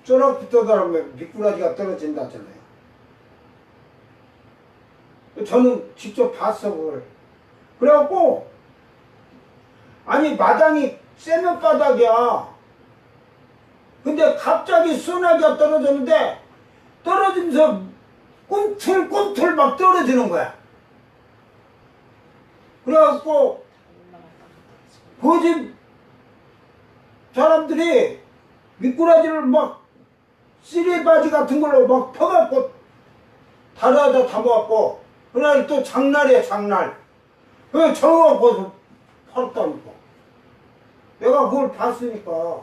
쪼락붙어다면 미꾸라지가 떨어진다잖아요. 저는 직접 봤어 그걸. 그래갖고 아니 마당이 쇠면바닥이야. 근데 갑자기 소나기가 떨어졌는데 떨어지면서 꿈틀꿈틀 막 떨어지는 거야. 그래갖고 그 집 사람들이 미꾸라지를 막 쓰레바지 같은 걸로 막 퍼갖고 다다다 담아갖고 그날 또 장날이야 장날. 그래 저거갖고 팔았다니까. 내가 그걸 봤으니까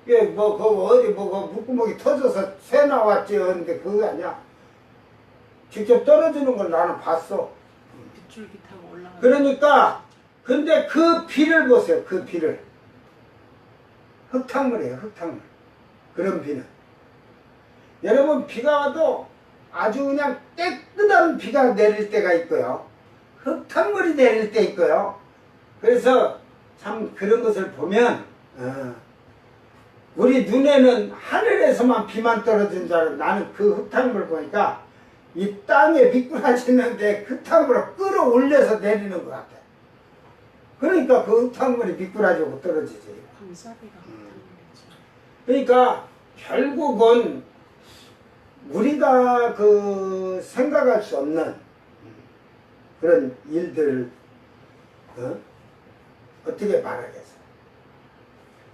이게 뭐 어디 물구멍이 터져서 새 나왔지 하는데 그게 아니야. 직접 떨어지는 걸 나는 봤어. 빗줄기 타고 올라가. 그러니까 근데 그 비를 보세요. 그 비를 흙탕물이에요. 흙탕물. 그런 비는 여러분 비가 와도 아주 그냥 깨끗한 비가 내릴 때가 있고요. 흙탕물이 내릴 때 있고요. 그래서 참 그런 것을 보면 우리 눈에는 하늘에서만 비만 떨어진 줄 알고 나는 그 흙탕물을 보니까 이 땅에 미꾸라지는데 흙탕물을 끌어올려서 내리는 것 같아. 그러니까 그 흙탕물이 미꾸라지고 떨어지지. 방사비가 흙탕물이죠. 그러니까 결국은 우리가 그 생각할 수 없는 그런 일들을 어떻게 말하겠어요?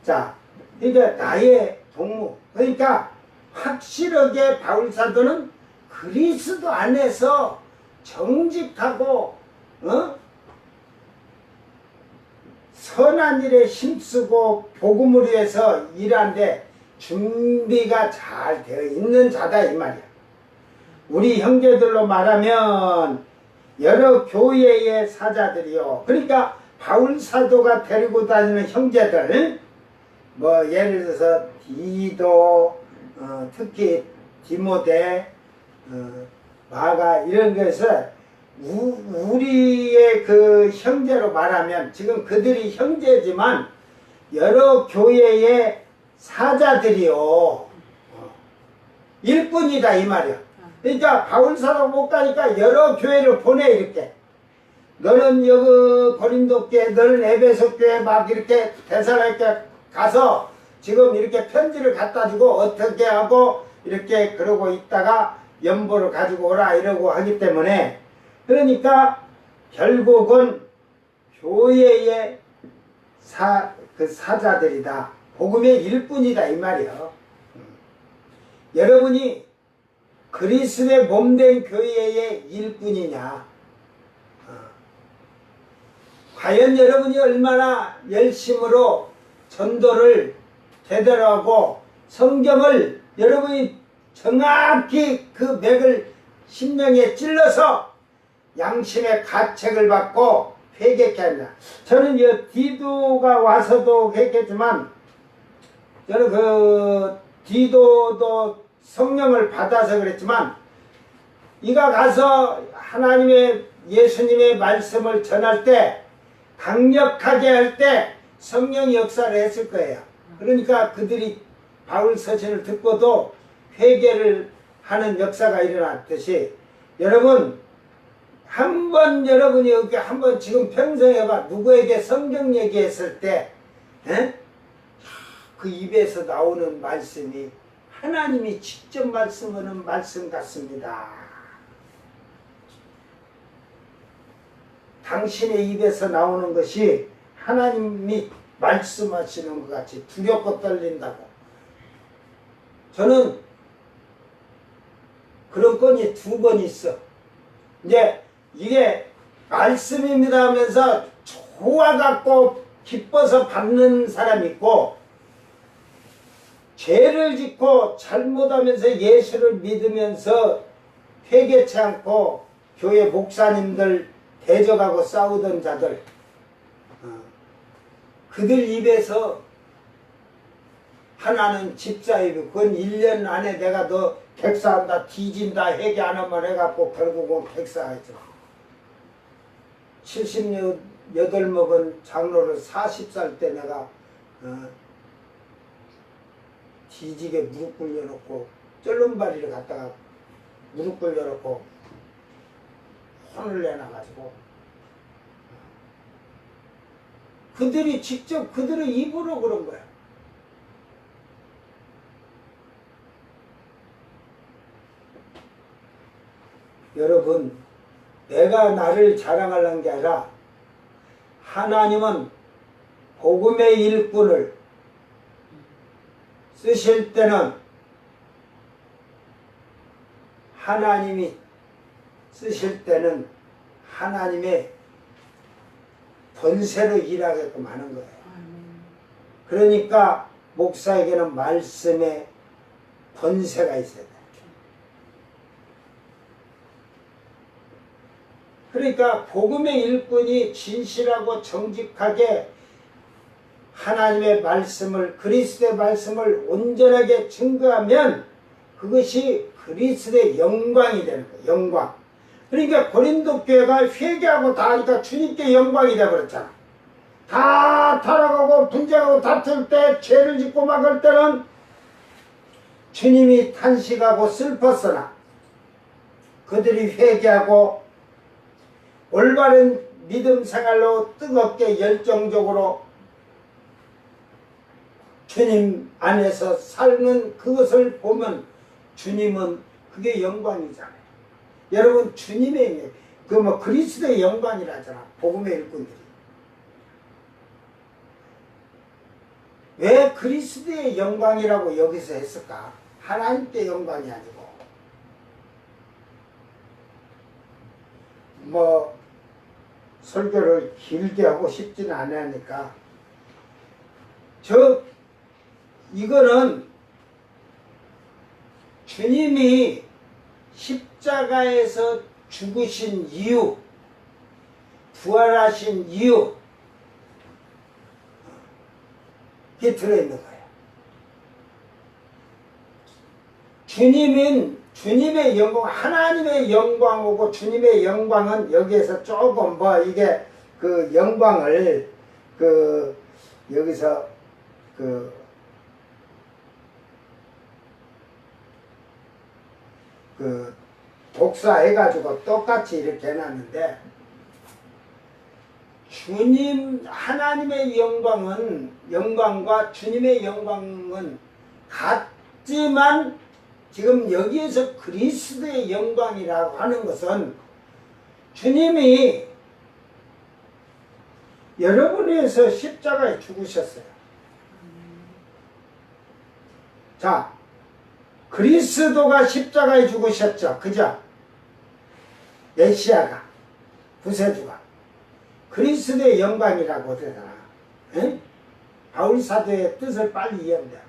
자, 이제 나의 동무. 그러니까 확실하게 바울사도는 그리스도 안에서 정직하고 선한 일에 힘쓰고 복음을 위해서 일하는데 준비가 잘 되어 있는 자다 이 말이야. 우리 형제들로 말하면 여러 교회의 사자들이요. 그러니까 바울사도가 데리고 다니는 형제들, 뭐 예를 들어서 디도, 특히 디모데, 마가 이런 것을 우리의 그 형제로 말하면 지금 그들이 형제지만 여러 교회의 사자들이요. 일꾼이다 이 말이야. 그러니까 바울사도 못 가니까 여러 교회를 보내 이렇게. 너는 여기 고린도 교회, 너는 에베소 교회 막 이렇게 대사로니까 가서 지금 이렇게 편지를 갖다 주고 어떻게 하고 이렇게 그러고 있다가 연보를 가지고 오라 이러고 하기 때문에 그러니까 결국은 교회의 사자들이다. 복음의 일꾼이다 이 말이요. 여러분이 그리스도의 몸된 교회의 일꾼이냐? 과연 여러분이 얼마나 열심으로 전도를 제대로 하고 성경을 여러분이 정확히 그 맥을 심령에 찔러서 양심의 가책을 받고 회개케 합니다. 저는 디도가 와서도 했겠지만 저는 그 디도도 성령을 받아서 그랬지만 이가 가서 하나님의 예수님의 말씀을 전할 때 강력하게 할 때 성령이 역사를 했을 거예요. 그러니까 그들이 바울 서신을 듣고도 회개를 하는 역사가 일어났듯이 여러분 한번 여러분이 이렇게 한번 지금 평생해봐. 누구에게 성경 얘기했을 때 그 입에서 나오는 말씀이 하나님이 직접 말씀하는 말씀 같습니다. 당신의 입에서 나오는 것이 하나님이 말씀하시는 것 같이 두렵고 떨린다고. 저는 그런 건이 2번 있어. 이제 이게 말씀입니다 하면서 좋아갖고 기뻐서 받는 사람이 있고 죄를 짓고 잘못하면서 예수를 믿으면서 회개치 않고 교회 목사님들 대적하고 싸우던 자들 그들 입에서 하나는 집사입이 그건 1년 안에 내가 너 객사한다 뒤진다 회개 안 하면 해갖고 결국은 객사하죠. 78 먹은 장로를 40살 때 내가 뒤지게 무릎 꿇려놓고 쩔름바리를 갖다가 무릎 꿇려놓고 혼을 내놔가지고 그들이 직접 그들의 입으로 그런 거야. 여러분 내가 나를 자랑하려는 게 아니라 하나님은 복음의 일꾼을 쓰실 때는 하나님이 쓰실 때는 하나님의 권세로 일하게끔 하는 거예요. 그러니까 목사에게는 말씀의 권세가 있어야 돼. 그러니까 복음의 일꾼이 진실하고 정직하게 하나님의 말씀을 그리스도의 말씀을 온전하게 증거하면 그것이 그리스도의 영광이 되는 거예요. 영광. 그러니까 고린도 교회가 회개하고 다 하니까 주님께 영광이 되어버렸잖아. 다 타락하고 분쟁하고 다툴 때 죄를 짓고 막을 때는 주님이 탄식하고 슬펐으나 그들이 회개하고 올바른 믿음 생활로 뜨겁게 열정적으로 주님 안에서 사는 그것을 보면 주님은 그게 영광이잖아요. 여러분 주님의 그 뭐 그리스도의 영광이라잖아. 복음의 일꾼들이. 왜 그리스도의 영광이라고 여기서 했을까? 하나님께 영광이 아니고 뭐 설교를 길게 하고 싶지는 않으니까 이거는 주님이 십자가에서 죽으신 이유, 부활하신 이유, 이게 들어있는 거예요. 주님의 영광, 하나님의 영광이고 주님의 영광은 여기에서 조금 뭐 이게 그 영광을 여기서 독사해가지고 똑같이 이렇게 해놨는데 하나님의 영광과 주님의 영광은 같지만 지금 여기에서 그리스도의 영광이라고 하는 것은 주님이 여러분을 위해서 십자가에 죽으셨어요. 자, 그리스도가 십자가에 죽으셨죠. 그죠? 메시아가, 구세주가. 그리스도의 영광이라고 하잖아. 에? 바울 사도의 뜻을 빨리 이해하면 돼.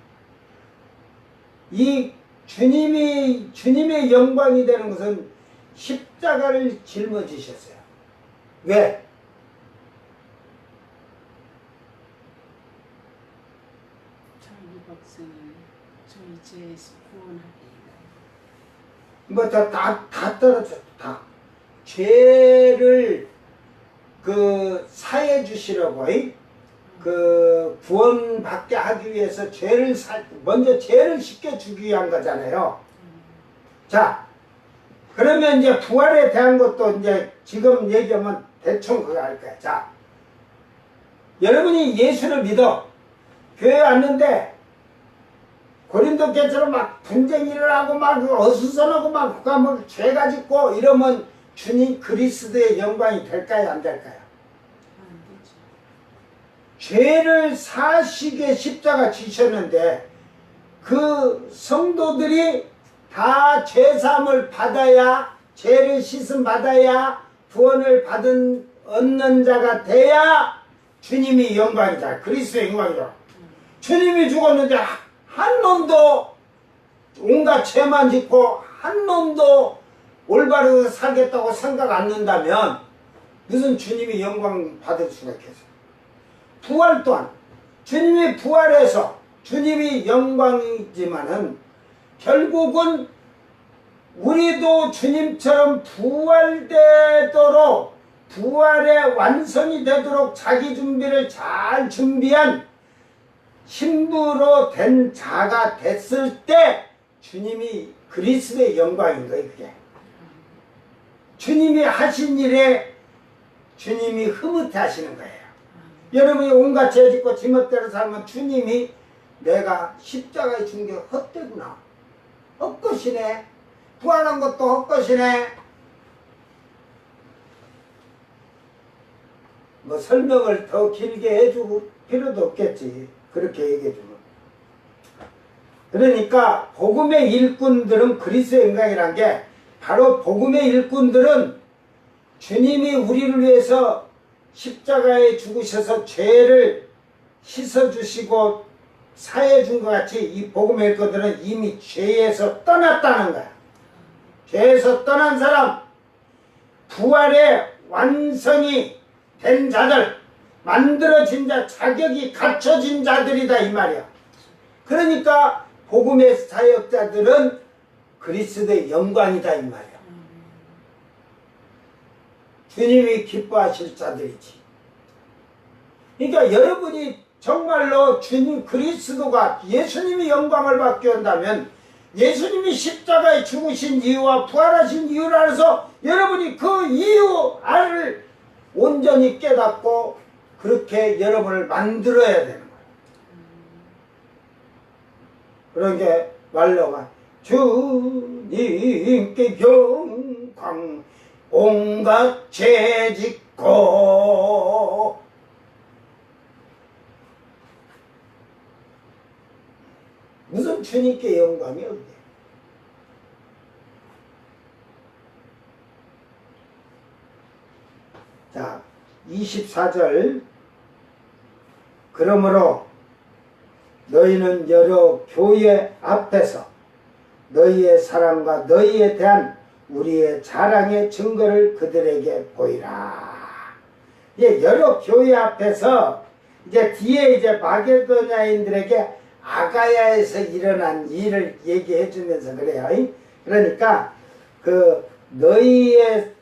이 주님의 영광이 되는 것은 십자가를 짊어지셨어요. 왜? 저희 백성을 저희 죄에서 구원하기 뭐 다 떨어졌다. 다. 죄를 사해 주시려고 구원받게 하기 위해서 먼저 죄를 씻겨주기 위한 거잖아요. 자, 그러면 이제 부활에 대한 것도 이제 지금 얘기하면 대충 그거 알 거야. 자, 여러분이 예수를 믿어. 교회 왔는데 고린도 교회처럼 막 분쟁 일어나고 막 어수선하고 막 죄가 짓고 이러면 주님 그리스도의 영광이 될까요? 안 될까요? 안 되죠. 죄를 사시게 십자가 지셨는데 그 성도들이 다 죄사함을 받아야 죄를 씻음 받아야 구원을 얻는 자가 돼야 주님이 영광이다. 그리스도의 영광이다. 주님이 죽었는데 한 놈도 온갖 죄만 짓고 한 놈도 올바르게 살겠다고 생각 안 한다면 무슨 주님이 영광 받을 수가 있겠어요. 부활 또한 주님이 부활해서 주님이 영광이지만은 결국은 우리도 주님처럼 부활되도록 부활의 완성이 되도록 자기 준비를 잘 준비한 신부로 된 자가 됐을 때 주님이 그리스도의 영광인 거예요. 그게 주님이 하신 일에 주님이 흐뭇해 하시는 거예요. 여러분이 온갖 죄 짓고 지멋대로 살면 주님이 내가 십자가에 준 게 헛되구나, 헛것이네, 부활한 것도 헛것이네, 뭐 설명을 더 길게 해줄 필요도 없겠지. 그렇게 얘기해주면. 그러니까 복음의 일꾼들은 그리스도의 영광이란 게 바로 복음의 일꾼들은 주님이 우리를 위해서 십자가에 죽으셔서 죄를 씻어주시고 사해준 것 같이 이 복음의 일꾼들은 이미 죄에서 떠났다는 거야. 죄에서 떠난 사람, 부활의 완성이 된 자들, 만들어진 자, 자격이 갖춰진 자들이다 이 말이야. 그러니까 복음의 사역자들은 그리스도의 영광이다 이 말이야. 주님이 기뻐하실 자들이지. 그러니까 여러분이 정말로 주님 그리스도가 예수님이 영광을 받게 한다면 예수님이 십자가에 죽으신 이유와 부활하신 이유를 알아서 여러분이 그 이유를 온전히 깨닫고 그렇게 여러분을 만들어야 되는 거예요. 그런 게 말로가 주님 주님께 영광 온갖 죄 짓고 무슨 주님께 영광이 어디? 자, 24절. 그러므로 너희는 여러 교회 앞에서 너희의 사랑과 너희에 대한 우리의 자랑의 증거를 그들에게 보이라. 예, 여러 교회 앞에서 이제 뒤에 이제 마게도냐인들에게 아가야에서 일어난 일을 얘기해 주면서 그래요. 그러니까 그 너희의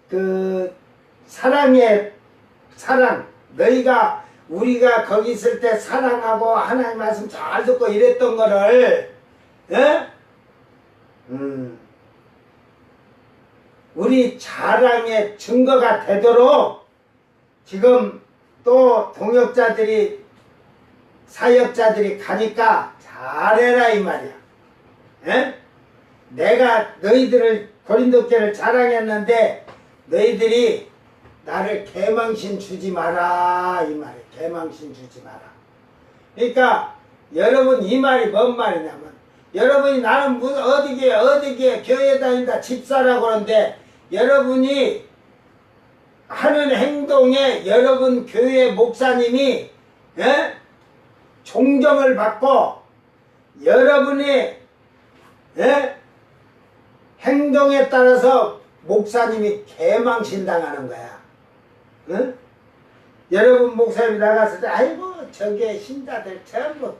그 사랑의 사랑, 너희가 우리가 거기 있을 때 사랑하고 하나님 말씀 잘 듣고 이랬던 거를 우리 자랑의 증거가 되도록 지금 또 동역자들이 사역자들이 가니까 잘해라 이 말이야. 내가 너희들을 고린도 교회를 자랑했는데 너희들이 나를 개망신 주지 마라 이 말이야. 개망신 주지 마라. 그러니까 여러분 이 말이 뭔 말이냐면 여러분이 나는 무슨 어디게 교회 다닌다 집사라고 그러는데 여러분이 하는 행동에 여러분 교회 목사님이 존경을 받고 여러분의 행동에 따라서 목사님이 개망신당하는 거야. 여러분 목사님이 나갔을 때 아이고 저게 신자들 전부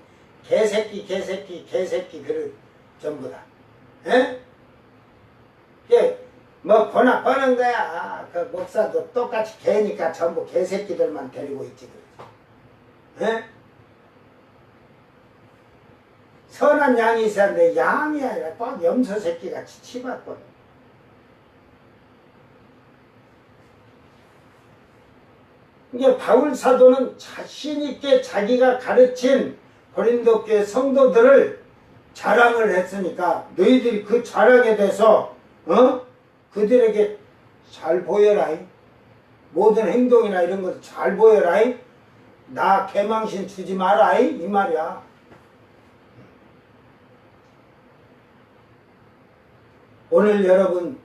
개새끼 그런 전부 다. 뭐 보나 버는 거야. 그 목사도 똑같이 개니까 전부 개새끼들만 데리고 있지. 선한 양이 있었는데 양이 아니라 꼭 염소 새끼같이 치받고. 이게 바울 사도는 자신 있게 자기가 가르친 고린도 교회 성도들을 자랑을 했으니까 너희들이 그 자랑에 대해서 그들에게 잘 보여라. 모든 행동이나 이런 것을 잘 보여라. 나 개망신 주지 마라 이 말이야. 오늘 여러분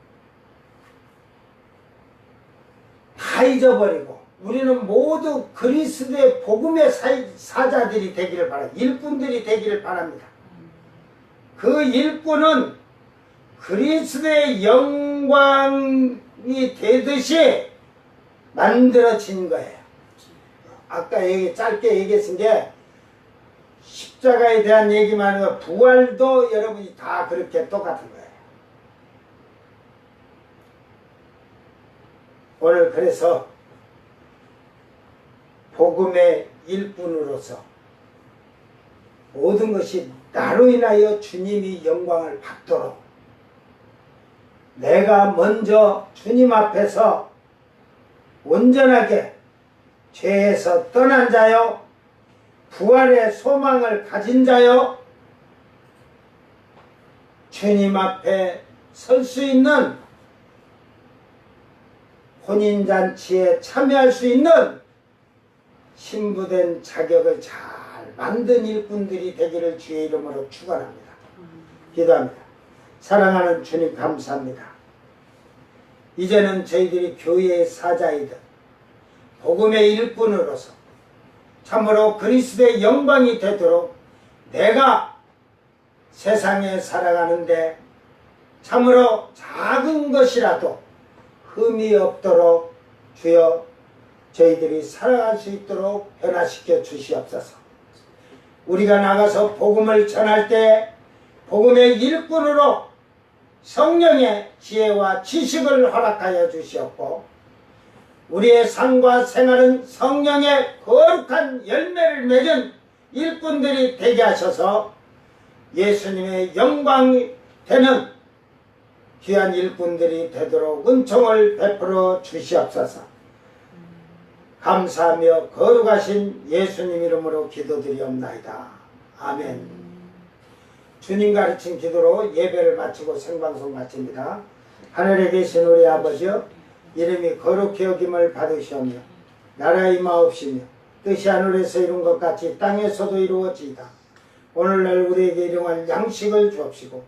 다 잊어버리고 우리는 모두 그리스도의 복음의 사자들이 되기를 바랍니다. 일꾼들이 되기를 바랍니다. 그 일꾼은 그리스도의 영광이 되듯이 만들어진 거예요. 아까 짧게 얘기했은 게 십자가에 대한 얘기만 하는 거 부활도 여러분이 다 그렇게 똑같은 거예요. 오늘 그래서 복음의 일꾼으로서 모든 것이 나로 인하여 주님이 영광을 받도록 내가 먼저 주님 앞에서 온전하게 죄에서 떠난 자요 부활의 소망을 가진 자요 주님 앞에 설 수 있는 혼인잔치에 참여할 수 있는 신부된 자격을 잘 만든 일꾼들이 되기를 주의 이름으로 축원합니다. 기도합니다. 사랑하는 주님 감사합니다. 이제는 저희들이 교회의 사자이듯 복음의 일꾼으로서 참으로 그리스도의 영광이 되도록 내가 세상에 살아가는데 참으로 작은 것이라도 흠이 없도록 주여 저희들이 살아갈 수 있도록 변화시켜 주시옵소서. 우리가 나가서 복음을 전할 때 복음의 일꾼으로 성령의 지혜와 지식을 허락하여 주시옵고 우리의 삶과 생활은 성령의 거룩한 열매를 맺은 일꾼들이 되게 하셔서 예수님의 영광이 되는 귀한 일꾼들이 되도록 은총을 베풀어 주시옵소서. 감사하며 거룩하신 예수님 이름으로 기도드리옵나이다. 아멘. 주님 가르친 기도로 예배를 마치고 생방송 마칩니다. 하늘에 계신 우리 아버지여, 이름이 거룩히 여김을 받으시오며 나라의 마옵시며 뜻이 하늘에서 이룬 것 같이 땅에서도 이루어지이다. 오늘날 우리에게 일용할 양식을 주옵시고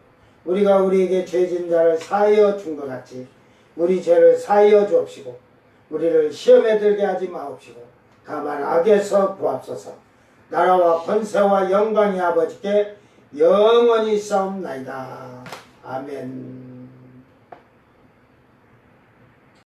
우리가 우리에게 죄진 자를 사하여 준 것 같이 우리 죄를 사하여 주옵시고 우리를 시험에 들게 하지 마옵시고 다만 악에서 구합소서. 나라와 권세와 영광이 아버지께 영원히 싸움나이다. 아멘.